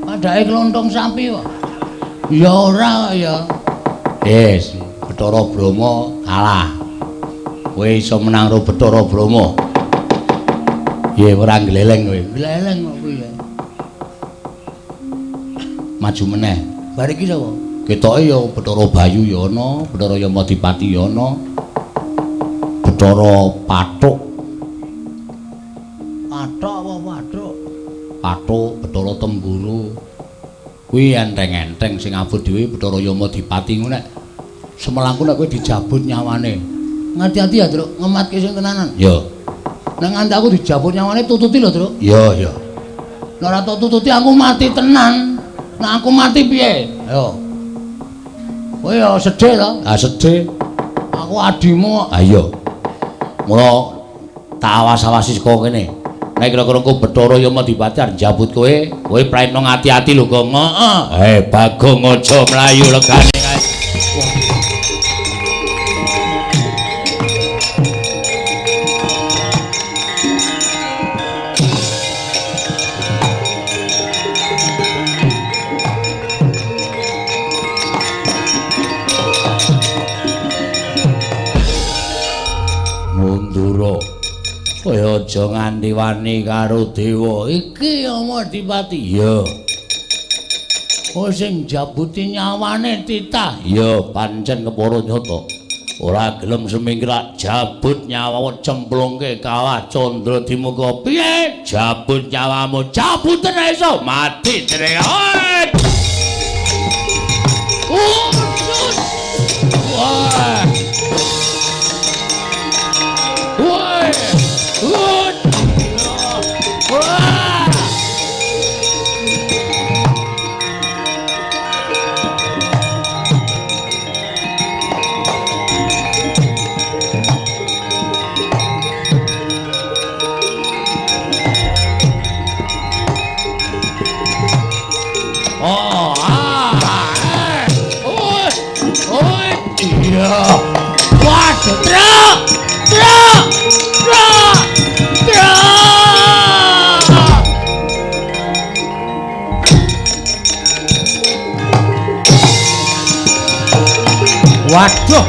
Padahal klontong sapi kok. Ya ora ya. Yes, Bathara Brama kalah. Kowe iso menang karo Bathara Brama. Iya, ora gleleng kowe. Gleleng kok kuwi. Maju meneh. Bar iki sapa? Ketoke ya Bathara Bayu ya ana, Bathara Yamadipati ya ana. Bathara Pathuk. Pathuk apa Pathuk? Pathuk, Bathara Temburu. Kuwi enteng-enteng sing abot dhewe Bathara Yamadipati ngono nek semelangku nek kowe dijabut nyawane. Ngati-ati ya, Tru, ngematke sing tenanan. Ya. Nek nganti aku dijabut nyawane tututi lho, Tru. Ya. Nek ora tak tututi aku mati tenan. Nek aku mati piye? Ayo. Kowe ya sedih to? Ah sedih. Aku adimu. Ah iya. Mula tak awas-awasi saka kene. Nek kira-kira engko Bathara Yamadipati arep njabut kowe praipno ngati-ati lho, Gong. Heeh. Bagong aja mlayu legane kae. Mundura. Kaya aja nganti wani karo dewa. Iki Yamadipati. Iya. Oh sing jabuti nyawane titah. Iya, pancen kepara nyata. Ora gelem semingkrak jabut nyawamu cemplungke kawah Candra Dimuka. Piye? Jabut nyawamu, jabuten iso mati jenenge. Wah. Waduh, truk! Waduh.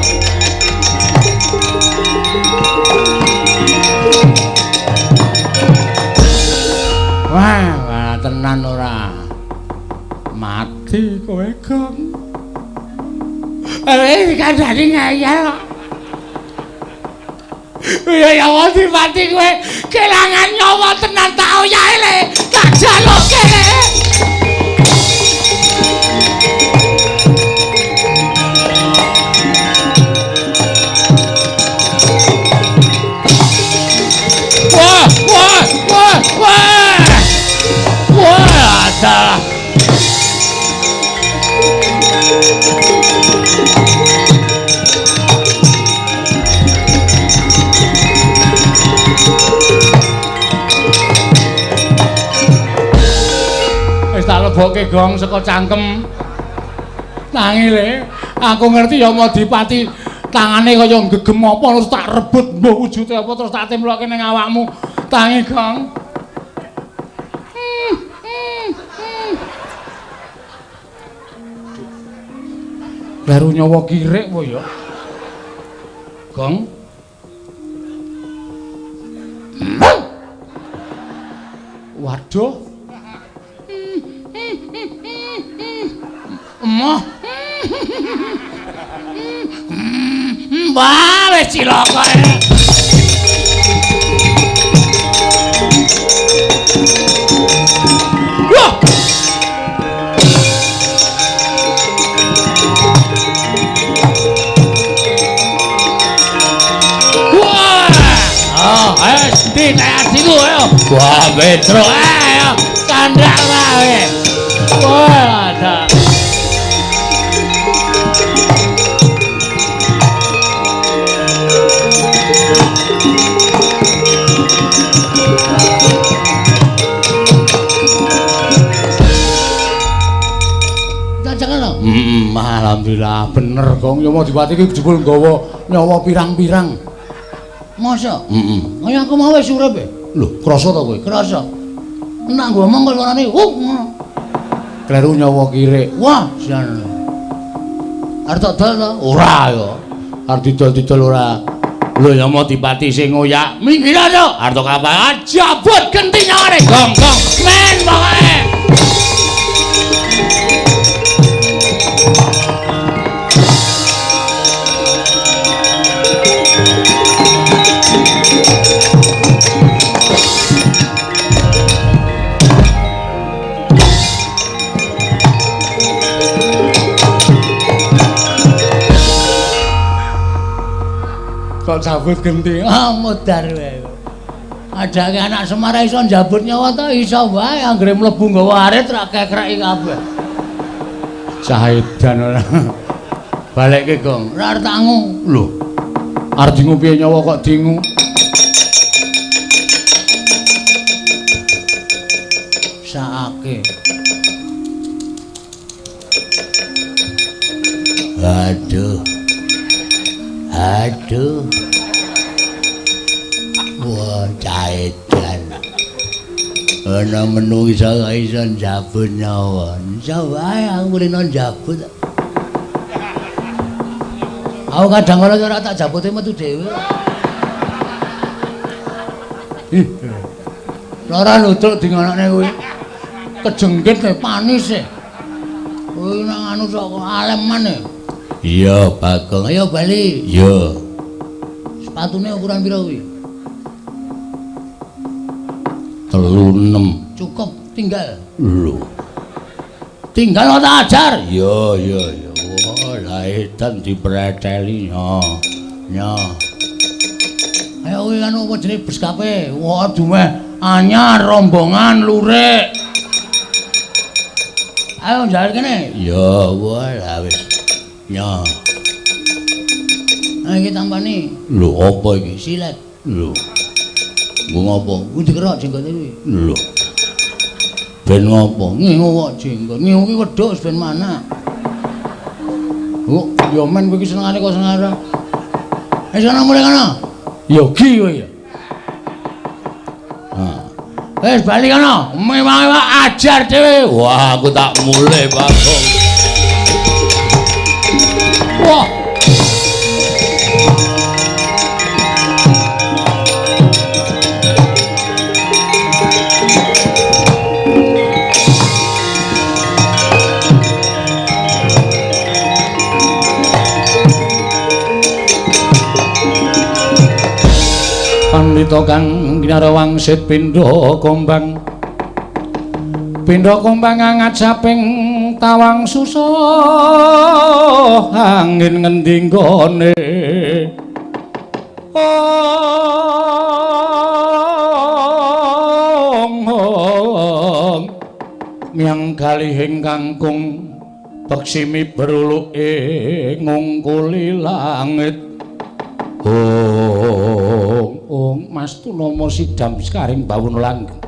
Wah, tenan ora. Mati kowe, Gong. Kandhane ngayal kok. Ya Yamadipati kowe kelangan nyawa tenan tak oyahe le. Tak jaloke le. Wah, ada. Wis tak lebokke, Gong, saka cangkem. Tangi le, Aku ngerti ya Madipati tangane kaya gegem apa terus tak rebut mbuh wujude apa terus tak timlokke ning awakmu. Tangi, Gong. Baru nyawa kirik po ya. Gong. Waduh. Emoh. Wah, wis cilaka. Wah. Ayo, di kayak situ, ayo. Wah, Petro, ayo. Kandak wae. Wah, ada. Alhamdulillah bener, Gong. Ya Madipati iki jebul nggawa nyawa pirang-pirang. Masa? Kaya aku mau wis urip e. Lho, krasa ta kowe? Krasa. Enak ngomong kok orane, ngono. Kleru nyawa kirik. Wah, jan. Arep tak dol ta? Ora ya. Arep didol-didol ora. Lho ya Madipati sing ngoyak. Minggir aja. Arep tak apa? Jabut genti nyawane. Gong, Gong. Men pokoke. Kok jabut genti? Mudar wae. Adake anak Semar iso njabut nyawa ta iso wae anggere mlebu nggawa arit ra kekreki kabeh. Saedan ora. Balekke, Gong. Ora arep tangu. Lho. Arep dingu piye nyawa kok dingu? Saake. Aduh. Aduh. Wah, caedan. Ana menungsa kok iso njabut nyawa. Iso wae aku mulih njabut. Aku kadang kala ora tak jabute metu dhewe. Ora nutuk dingonane kuwi. Kejengkit e panis e. Kuwi nang anu sok aleman e. Iya, Bagong. Ayo bali. Iya. Sepatune ukuran pira kuwi? 36. Cukup, tinggal. Lho. Tinggal tak ajar. Iya, iya, iya. Wah, laedan dipreteli nya. Nya. Ayo kuwi anu apa jenenge bus kape? Wah, dumeh anyar rombongan lurik. Ayo jalan kene. Iya, wah, wis. Ya. Nah, iki tampani. Lho, apa iki? Silet. Lho. Nggo ngopo? Kuwi dikerok jenggote kuwi. Lho. Ben ngopo? Ngingu kok jenggot. Ngingu ki wedhus ben mana? Oh, ya men kowe iki senengane kok senara. Sono mulih kono. Yogi kowe ya. Ha. Wis bali kono. Mewah-mewah ajar dhewe. Wah, aku tak mulih, Bagong. Wah. Pandhita kang ginarawangsit pindha kombang. Pindha kombang angat saping tawang susah angin ngendi nggone. Miang kalihing kangkung beksimi beruluke ngungkuli langit. Mas Tunama sidam sekaring bawun langgeng.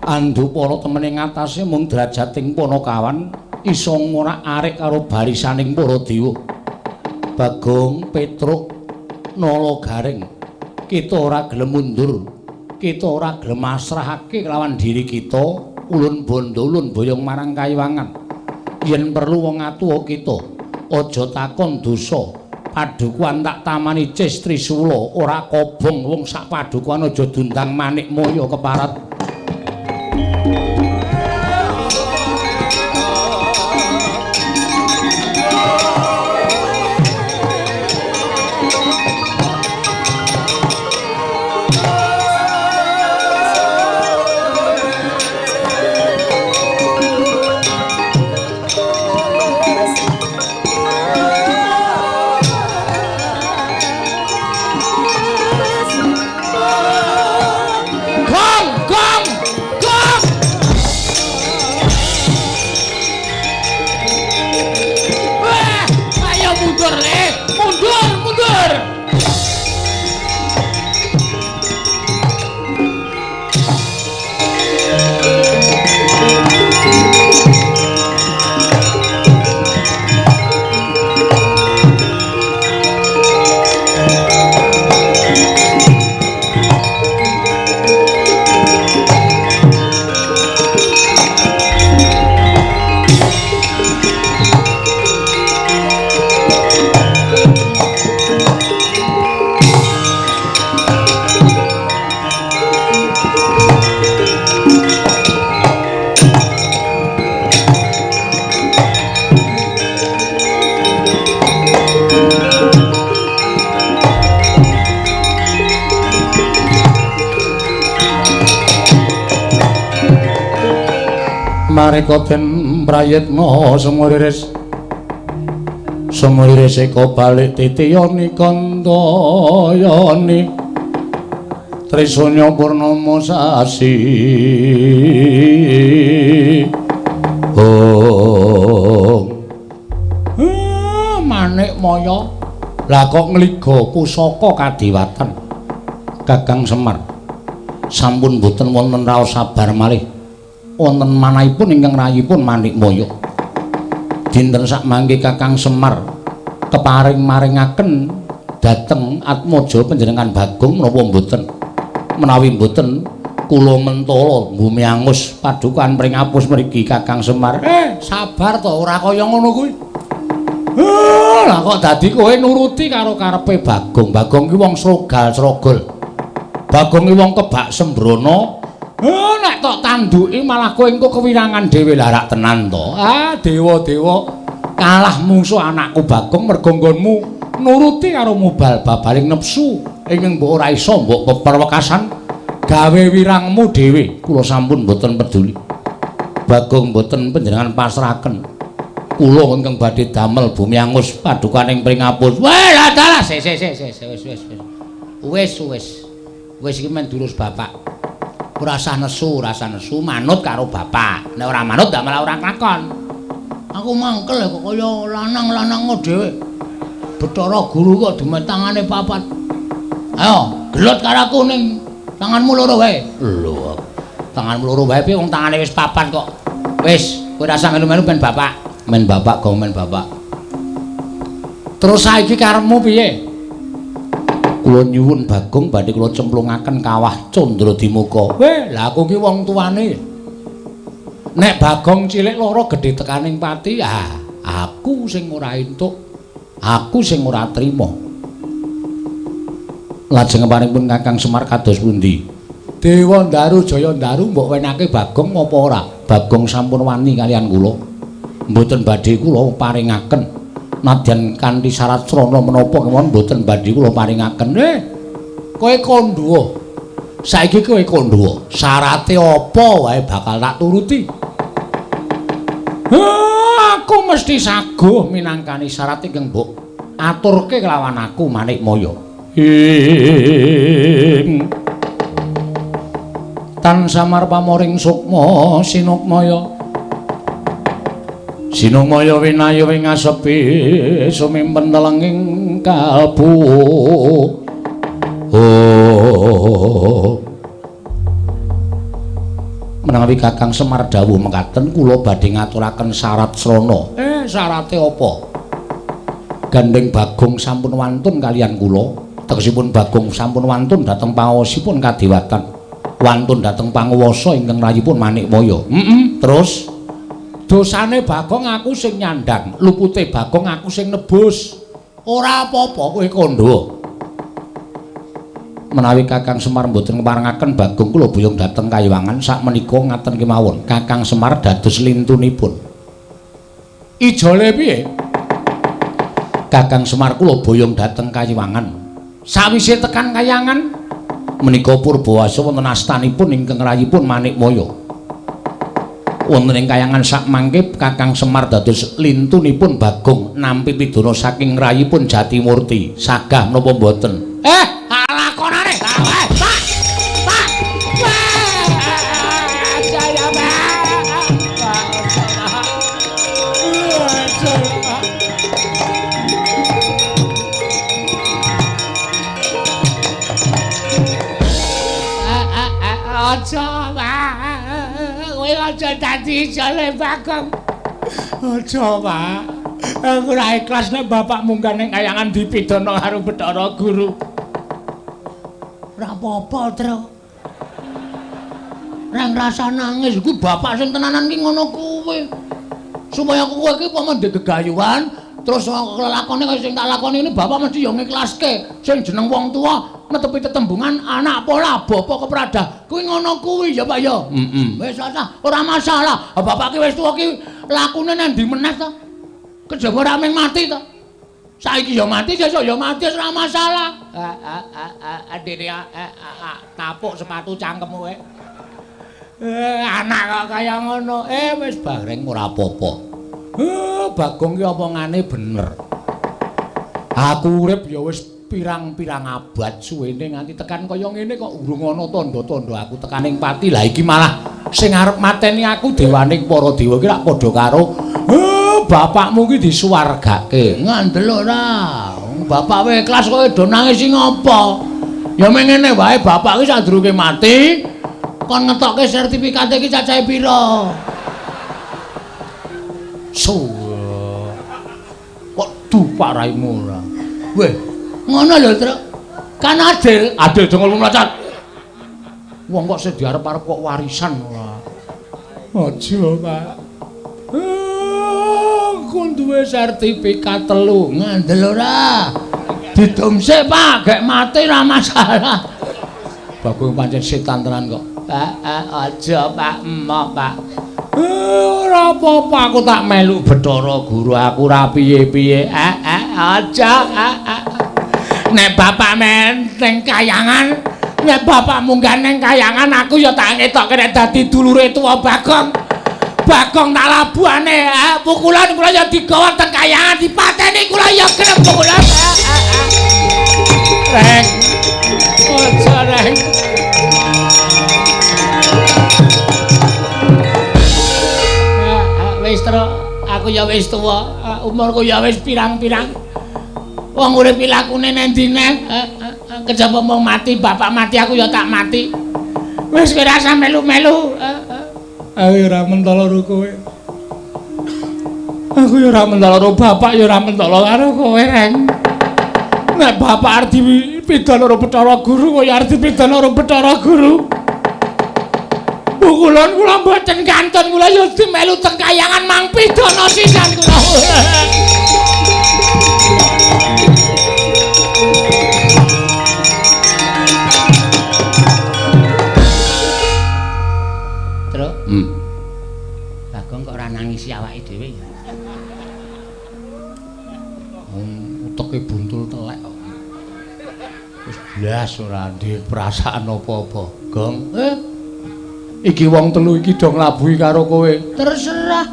Andu para temene ngatasé mung drajating Panakawan iso ngorak-arik karo barisaning para dewa. Bagong, Petruk, Nala Garing, kita ora gelem mundur, kita ora gelem masrahake kelawan diri kita, ulun bondo, ulun boyong marang kayiwangan. Yen perlu wong atuwa kita, aja takon dosa. Padukuan tak tamani Cis Trisula, ora kobong wong sak padukuan aja dundang manik moyo keparat. Mareka den prayitna semuriris eka balik titiyani kandayani Trisanya purnama sasi Manik Maya lah kok ngliga pusaka kadiwatan Kakang Semar sampun boten wonten raos sabar malih wonten manahipun ingkang rayipun Manik Maya. Dinten sakmangke Kakang Semar keparing maringaken dhateng Atmaja panjenengan Bagong menapa mboten? Menawi mboten kula mentala bumi angus padukan pring apus mriki Kakang Semar. Sabar to, ora kaya ngono kuwi. Lah kok dadi kowe nuruti karo karepe Bagong. Bagong ki wong srogal-srogol. Bagong ki wong kebak sembrono. Nek tok tanduki malah kowe engko kewirangan dhewe larak tenan to. Dewa-dewa kalah mungsuh anakku Bagong mergo nggonmu nuruti karo mubal babaling nepsu ingkang mbok ora iso mbok peperwekasan gawe wirangmu dhewe. Kula sampun mboten peduli. Bagong mboten panjenengan pasrahaken. Kula ingkang badhe damel bumi angus padukaning pringapus. Weh, dalah wis iki men durus bapak. Ora usah nesu, manut karo bapak. Nek ora manut ndak malah ora klakon. Aku mangkel kok kaya lanang-lanang dhewe. Bathara Guru kok dimetangane papat. Ayo, gelot karo aku ning tanganmu loro wae. Lho, tanganmu loro wae piye wong tangane wis papat kok. Wis, kowe ora usah melu-melu ben bapak. Men bapak go men bapak. Terus saiki karepmu piye? Kula nyuwun Bagong badhe kula cemplungaken kawah Candradimaka. Weh, lah aku ki wong tuane. Nek Bagong cilik lara gedhe tekaning pati, aku sing ora entuk. Aku sing ora trima. Lajeng paringipun Kakang Semar kados pundi? Dewa Ndaru Jaya Ndaru mbok wenake Bagong apa ora? Bagong sampun wani kalian kula. Mboten badhe kula paringaken. Nadyan kanthi syarat srana menapa kemawon mboten badhe kula paringaken. Kowe kandha. Saiki kowe kandha. Syarate apa wae bakal tak turuti. Aku mesti saguh minangkani syarat ingkang mbok aturke kelawan aku Manik Maya. Tan samar pamoring sukma sinukmaya. Sinumaya winayu ing asepi sumimpen telenging kalbu. Menawi Kakang Semar dawuh mekaten kula badhe ngaturaken syarat srana. Syarate apa? Gandeng Bagong sampun wantun kaliyan kula. Tegesipun Bagong sampun wantun dhateng pangaosipun kadewatan. Wantun dhateng panguwasa ingkang rayipun Manikmaya. Terus dosane Bagong aku sing nyandang, lupute Bagong aku sing nebus. Ora apa-apa kowe kandha. Menawi Kakang Semar mboten marangaken Bagong kula buyung dhateng Kayiwangan sakmenika ngaten kemawon. Kakang Semar dados lintunipun. Ijole piye? Kakang Semar kula boyong dhateng Kayiwangan. Sawise tekan Kayangan menika Purbawasa wonten astanipun ingkang rayipun Manikmaya. Wonten ing Kayangan sakmangke Kakang Semar dados lintunipun Bagong nampi pidana saking rayipun Jatimurti. Sagah menapa mboten? Lakonane. Pak. Jaya, aja dadi jale Bagong. Aja, Pak. Aku ora ikhlas nek bapak munggah ning Kayangan dipidana karo Bathara Guru. Ora apa-apa, Tru. Reng rasa nangis ku bapak sing tenanan ki ngono kuwi. Supaya kowe iki paman ndek gegayuhan, terus lakone kaya sing tak lakoni ini bapak mesti yo ngiklaske. Sing jeneng wong tuwa netepi tetembungan anak pola bapa kepradah. Kuwi ngono kuwi ya, Pak ya. Wis ora masalah. Bapak ki wis tuwa ki lakune nang ndi meneh to? Kejaba ora mung mati to. Saiki ya mati, sesuk ya mati ora masalah. Dene tapuk sepatu cangkemmu kowe. Anak kok kaya ngono. Wis bareng ora apa-apa. Bagong ki opongane bener. Aku urip ya wis pirang-pirang abad suwene nganti tekan kaya ngene kok urung ana tandha-tandha aku tekaning pati. Lah iki malah sing arep mateni aku dewaning para dewa ki rak padha karo bapakmu ki disuwargake. Ngandel ora. Bapak wae ikhlas kowe do nangis sing apa? Ya meng ngene wae bapak ki sadurunge mati kon ngetokke sertifikate iki cacahe pira? Kok duparaimu ora? Weh, ngono lho, Truk. Kan adil dongol mlacat. Wong kok sing diarep-arep kok warisan ora. Aja, Pak. Aku duwe sertifikat 3. Ngandel ora? Didumsik, Pak, gek mati ora masalah. Bagong pancen setan tenan kok. Aja, Pak, emoh, Pak. Ora apa-apa aku tak melu Bathara Guru aku ora piye-piye. Aja. Nek bapak men ning Kayangan, nek bapak munggah ning Kayangan aku ya tak ngetokke nek dadi dulure tuwa Bagong. Bagong tak labuhane, pukulan kula ya digawa teng Kayangan dipateni kula ya gelem pukulan. Reng. Aja, Reng. Wis Truk, aku ya wis tuwa, umurku ya wis pirang-pirang. Wong urip lakune nang ndi neng, kejaba mau mati, bapak mati aku ya tak mati. Wis kowe rasa melu-melu. Aku ora mentolo karo kowe. Aku ya ora mentolo karo bapak, ya ora mentolo karo kowe, Reng. Nek bapak arep dipidana karo Bathara Guru, kowe arep dipidana karo Bathara Guru. Pukulan kula mboten kantun, kula ya dimelu teng Kayangan mang pidana sisan kula. Truk. Bagong kok ora nangisi awake dhewe ya. Uteke buntul telek kok. Wis blas ora ndek perasaan apa-apa. Gong. Iki wong telu iki do nglabuhi karo kowe. Terserah.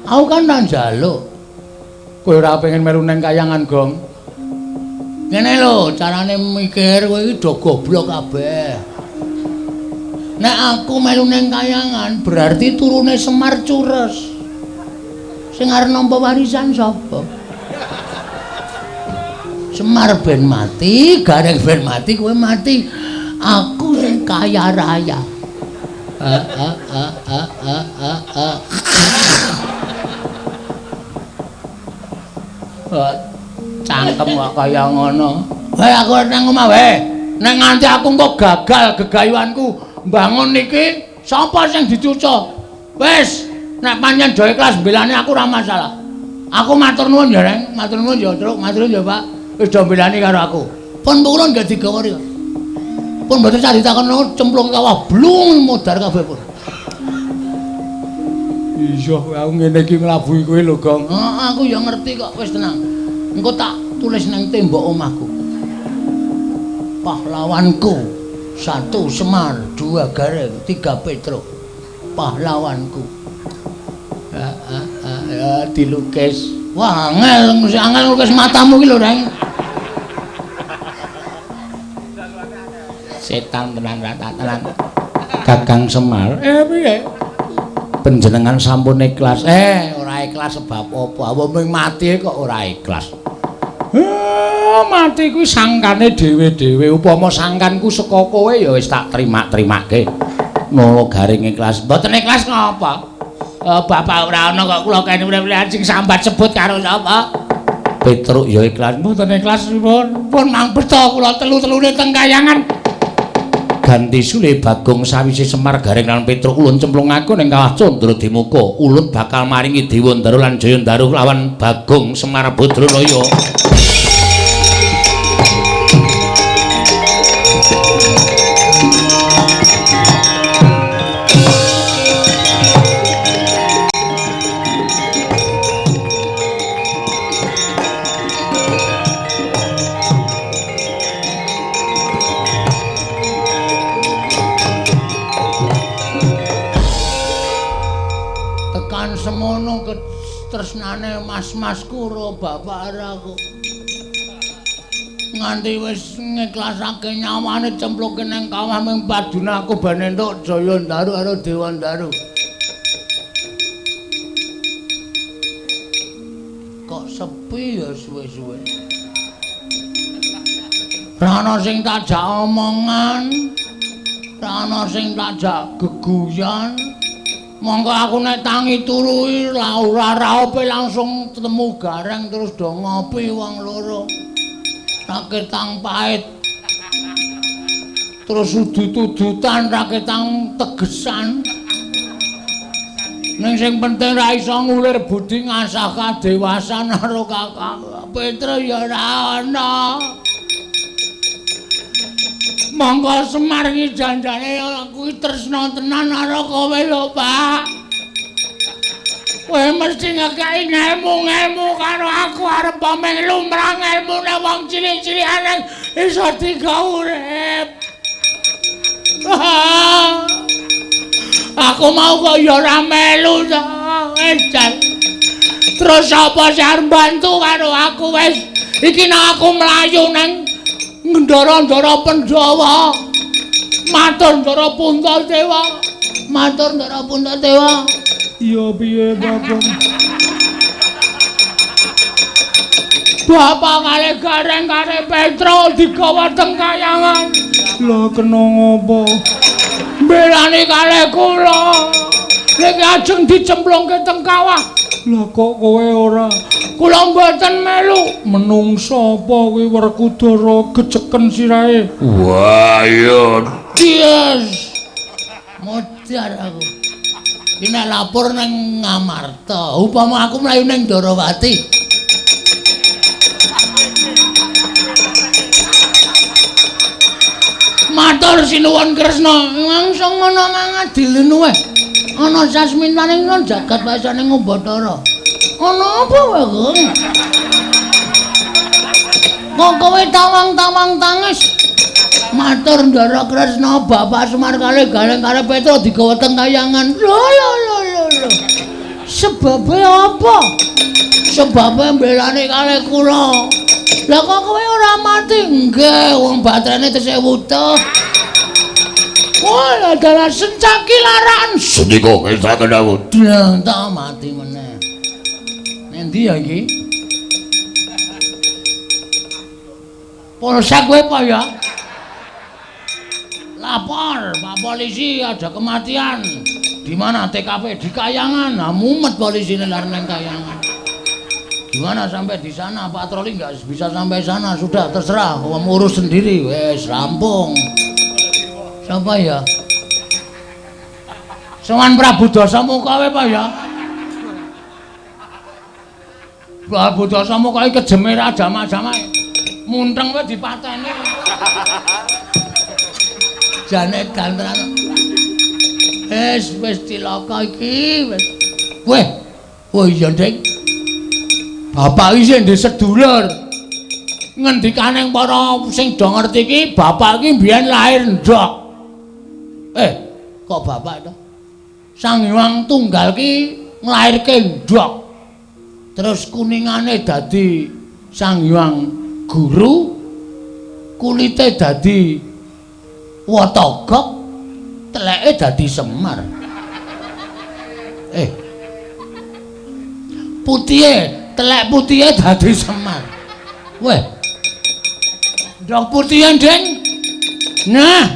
Aku kan nang njaluk. Kowe ora pengen melu nang Kayangan, Gong. Ngene lho, carane mikir kowe iki do goblok kabeh. Nek aku melu nang Kayangan berarti turune Semar Cures. Sing arep nampa warisan sapa? Semar ben mati, Gareng ben mati, kowe mati. Aku sing kaya raya. Cangkem kok kaya ngono. Wae aku nang omah wae. Nek nganti aku kok gagal gegayuanku bangun niki, sapa sing dicucuk? Wis, nek pancen do ikhlas mbelani aku ora masalah. Aku matur nuwun ya, Reng. Matur nuwun ya, Truk. Matur nuwun ya, Pak. Wis do mbelani karo aku. Pun kula nggih digawari kok. Pun mboten sak ditakono cemplung kawah blung modar kabeh pun. Iya, aku ngene iki nglabuhi kowe lho, Gong. Aku ya ngerti kok, wis tenang. Engko tak tulis nang tembok omahku. Pahlawanku 1 Semar 2 Gareng 3 Petruk. Pahlawanku. Ya dilukis. Wah, angel ngelukis matamu ki lho, Reng. Setan tenan tenan. Kakang Semar. Piye? Panjenengan sampun ikhlas. Ora ikhlas sebab apa? Apa mung mati kok ora ikhlas. Mati kuwi sangkane dhewe-dhewe. Upama sangkanku saka kowe ya wis tak terima-terimake. Nolo Garing ikhlas. Mboten ikhlas ngapa? Bapak ora ana kok kula kene urip-urip sing sambat sebut karo sapa? Petruk ya ikhlas. Mboten ikhlas pun mang beto kula telu-telune teng kayangan. Ganti sule Bagong sawise Semar Garing lan Petruk ulun cemplungaken ing kawah Candra Dimuka. Ulun bakal maringi Dewandara lan Jayandara lawan Bagong Semar Badranaya. Semono ketresnane mas-masku karo bapak aku. Nganti wis ngiklasake nyawane cemplungke nang kawah ming paduna aku ben entuk Jayandara karo Dewandara. Kok sepi ya suwe-suwe. Ra ana sing takjak omongan, ra ana sing takjak geguyan. Monggo aku nek tangi turu ora raope langsung ketemu Gareng terus do ngopi wong loro. Raketang pahit. Terus udut-udutan raketang tegesan. Ning sing penting ra iso ngulir budi ngasah kadewasan karo Kakang Petruk ya ora ana. Monggo Semar iki janjane aku tresna tenan karo kowe lho, Pak. Kowe mesti ngekeki ngemu-ngemu karo aku arep pameng lumrah ngelmune wong cilik-cilikan iso digawe urip. Aku mau kok ya ora melu to, edan. Terus sapa sing arep bantu karo aku wis iki nek aku mlayu nang Ndara-ndara Pandhawa. Matur Ndara Puntadewa. Matur Ndara Puntadewa. Iya piye, Bagong? Bapak kali Gareng kali Petruk digawa teng kayangan. Lah kena ngopo? Mbelani kali kula. Niki ajeng dicemplungke teng kawah. Lah kok kowe ora? Kula mboten melu. Menungsa apa kuwi Werkudara gejeken sirahe? Wah, ya yes. Modar aku. Iki nek lapor nang Ngamarta, upama aku mlayu ning Darawati. Matur sinuwun Kresna, langsung ngono mangadilin wae. Ana sasmintane nang jagat wasane Ngombatara. Ana apa wae, Gong? Kok kowe tawang-tawang tangis? Matur Ndara Kresna, Bapak Semar kali Gareng kali Petruk digawa teng kayangan. Lho. Sebabe apa? Sebabe mbelani kali kula. Lah kok kowe ora mati? Nggih, wong baterane tesih wutuh. Wah, adalah sencaki laran. Sendika kesaken dawuh. Tak mati meneh. Nendi ya iki? Polsek kowe apa ya? Lapor, Pak Polisi, ada kematian. Di mana TKP? Di Kayangan. Nah, mumet polisi lari nang Kayangan. Gimana sampai di sana? Patroli nggak bisa sampai sana. Sudah terserah, om urus sendiri. Wes, rampung. Siapa ya? Sowan Prabu Dasamuka wae, Pak ya. Prabu Dasamuka iki kejeme ra jamaah-jamaah. Munteng wae dipateni. Jane gantran. Wis cilaka iki wis. Weh. Oh iya, Dik. Bapak iki sing sedulur. Ngendikane para sing do ngerti iki, bapak iki biyen lahir ndok. Kok bapak to? Sang Hyang Tunggal ki nglairke ndok. Terus kuningane dadi Sang Hyang Guru, kulite dadi Watagok, teleke dadi Semar. Putihe, telek putihe dadi Semar. Weh. Ndok putihe, Ding. Nah,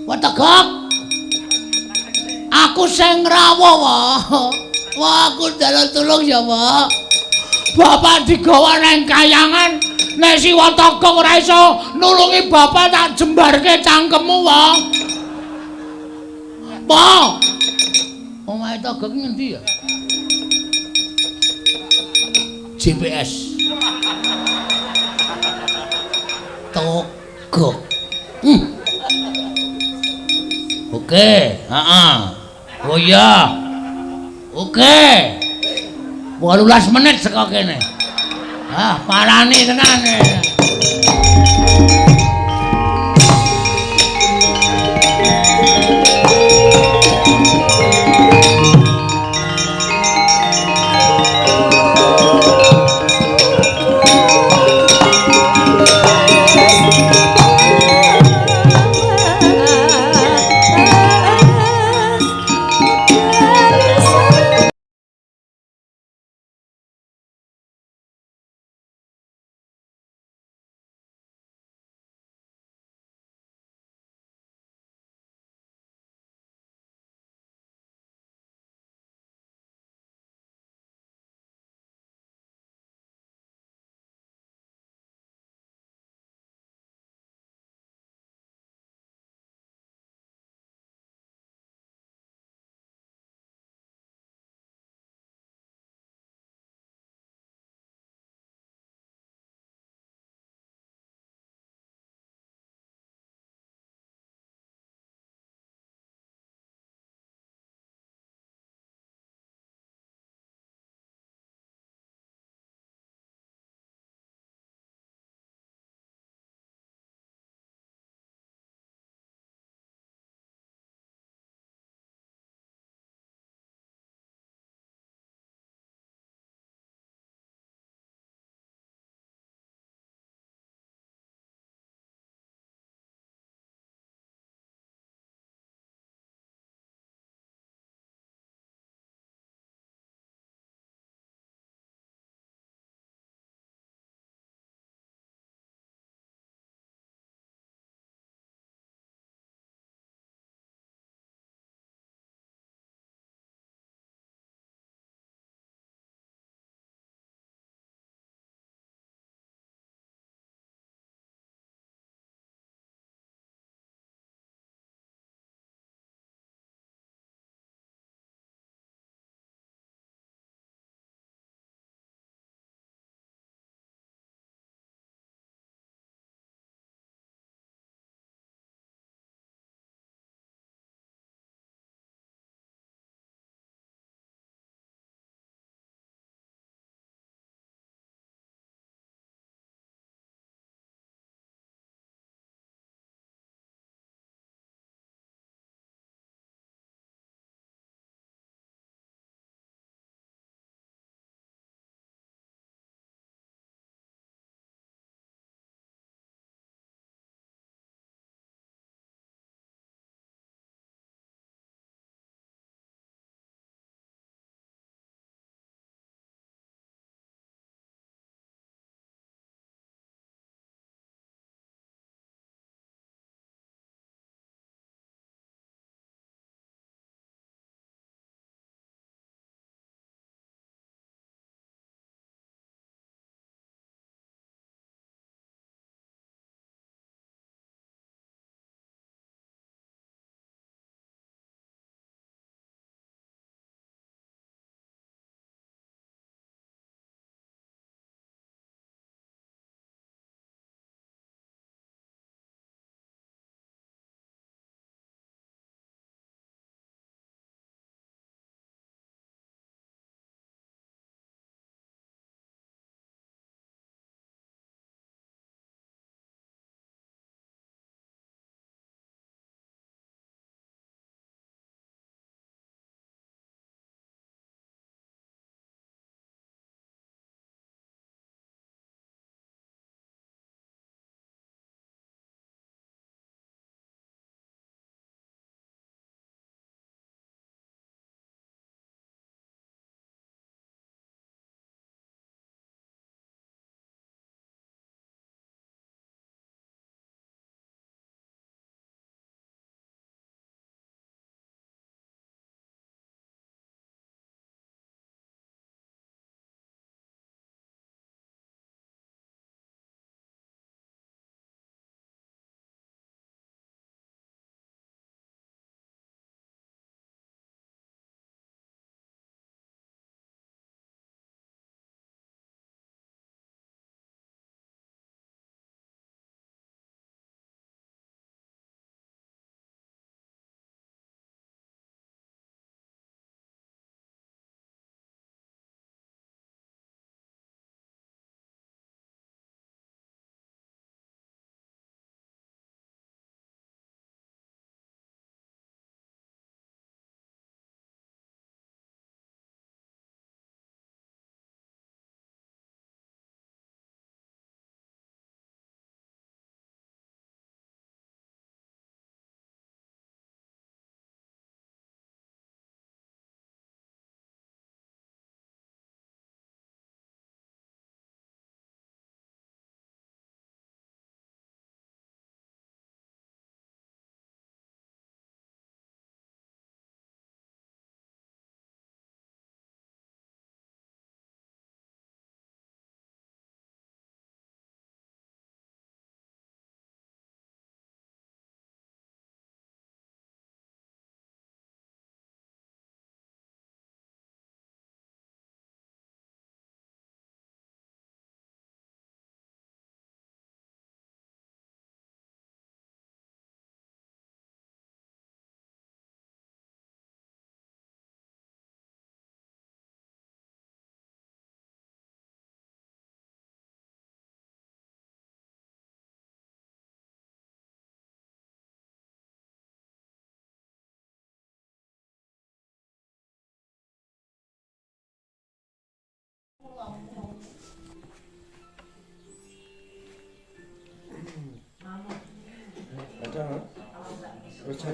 Watagok. Aku sing ngrawuh, Wah, aku dalan tulung ya, Pak. Bapak digawa nang Kayangan. Nek si Watagok ora iso nulungi bapak tak jembarke cangkemmu, wong. Po. Omahe Togok ngendi ya? GPS. Togok. Oke, Oh iya. Oke. 18 menit saka kene. Parani tenan.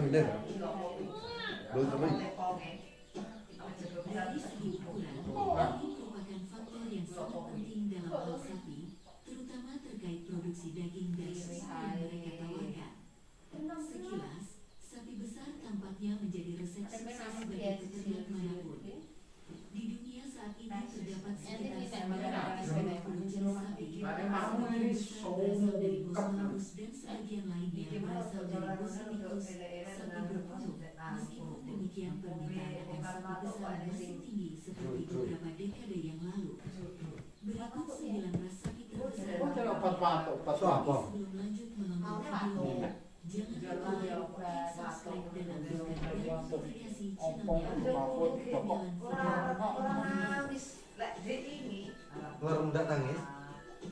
bener. Belum temen. Dari segi ukuran, ini merupakan faktor yang sangat penting dalam hal sapi, terutama terkait produksi daging dan susu yang mereka tawarkan. Sekilas, sapi besar tampaknya menjadi resep sukses bagi peternak manapun. Di dunia saat ini terdapat sekitar 950 jenis sapi, sebagian besar berasal dari Bosphorus dan sebagian lainnya berasal dari Bosilicus, sapi berbentuk. Meskipun demikian, permintaan akan sapi besar masih tinggi seperti beberapa dekade yang lalu. Berikut 9 ras sapi terbesar. Sebelum lanjut menonton videonya, jangan lupa like, subscribe, dan aktifkan notifikasi channelnya untuk ketinggalan video. Warung ndak nangis.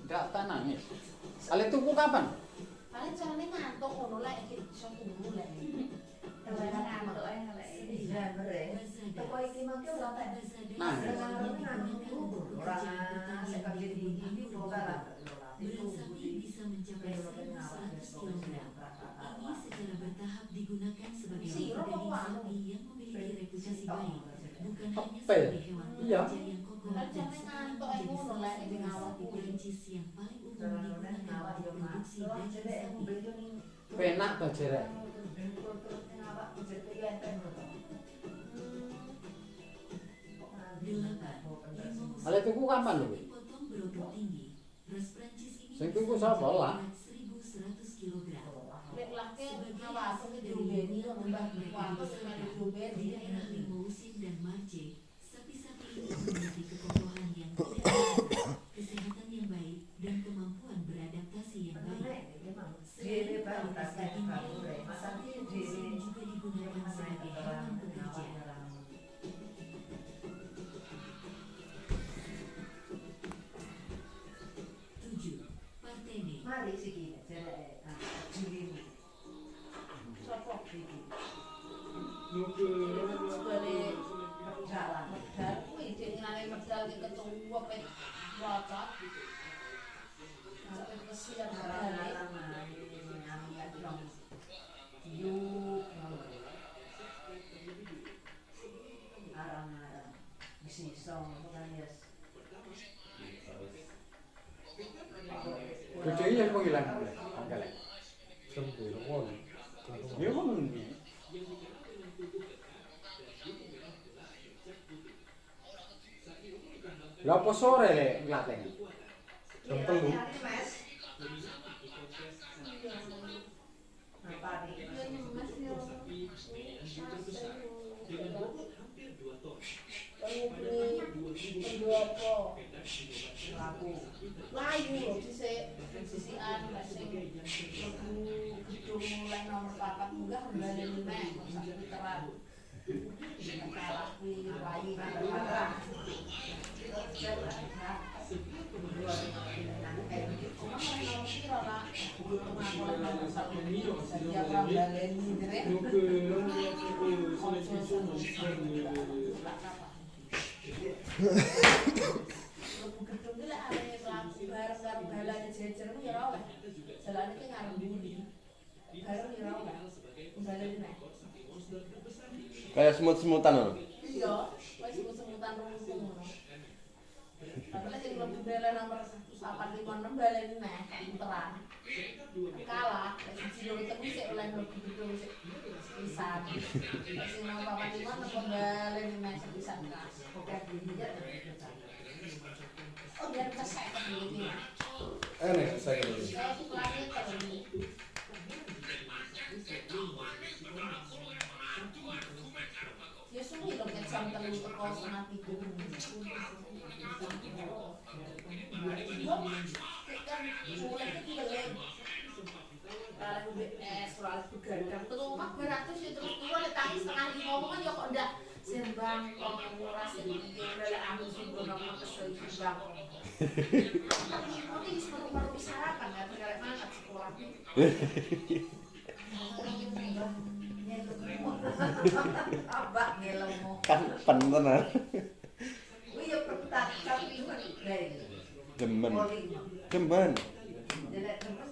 Ndak tak nangis. Ale tuku kapan? Paling carane ngantuk ngono lek iki iso tunggu lek. Ngantuk ae lek iki teko iki mangke ora tak Berat sapi bisa mencapai 1.100 kg. Ini secara bertahap digunakan sebagai daging sapi yang memiliki reputasi baik, bukan hanya sebagai hewan pekerja yang kokoh dan sehat, menjadi salah satu sapi perincis yang paling umum digunakan untuk produksi daging sapi. Penak to jerek. Ale tuku kapan lho? Potong berotot tinggi. Ras Prancis ini Sing tuku sapa lah? 1.100 kg. lek lake Sebagai awas hasil iki dari diubeni lingkungan ngono mbah mereka waktu dibesarkan sing di diubeni daerah Limousin dan Marche, sapi-sapi ini memiliki kekokohan yang tidak biasa, kesehatan yang baik, dan kemampuan beradaptasi yang baik. Selain kualitas dagingnya, sapi Limousin juga digunakan sebagai hewan pekerja. 7. Partene. mari siki jere jilin sapa iki sekali jalan medal kuwi jenenge medal iki ketua pet wacot sampai kesian arang-arang bisi song kan yes Gedenya kok ilang. Angkelek. Sembur. Ya ngono. Lah apa sore lek nglaten? Jam 3. Layu lho sisian sing gedung mulai nomor 4 munggah kembali meneh sekitaran kalah kuwi layu parah gedung iki lek arek mlaku bareng karo balane jejer ku ya ora oleh. Jalan iki ngarep buri. Bareng ya ora oleh. Kembali meneh. Kayak semut-semutan lho. Iya, wis semut-semutan rumpung ngono. Tapi lek sing mlebu balen nomor 856 balen meneh puteran. Kalah, lek siji loro telu sik oleh mlebu gedung sik pisan. Lek sing nomor 856 balen meneh sepisan kas. Oke, oh biar kesek begini ya. Enak saya dulu. Saya plannya terlalu. Ya suwi dong yang jam terlalu teko setengah 3. Kan mulai ke beleng. Kalau UBS, kalau begadang terus rumah beratus ya terus dulu ada tangi setengah 5 kan ya kok ndak sembang kok nguras iki lele aku sing ngono kesel bang. Tapi seperti sarapan kan karek mangan sekolah. Abah ngelemu. Kan tenan. Wih ya pentak tapi dari Demen. Demen. jadi terus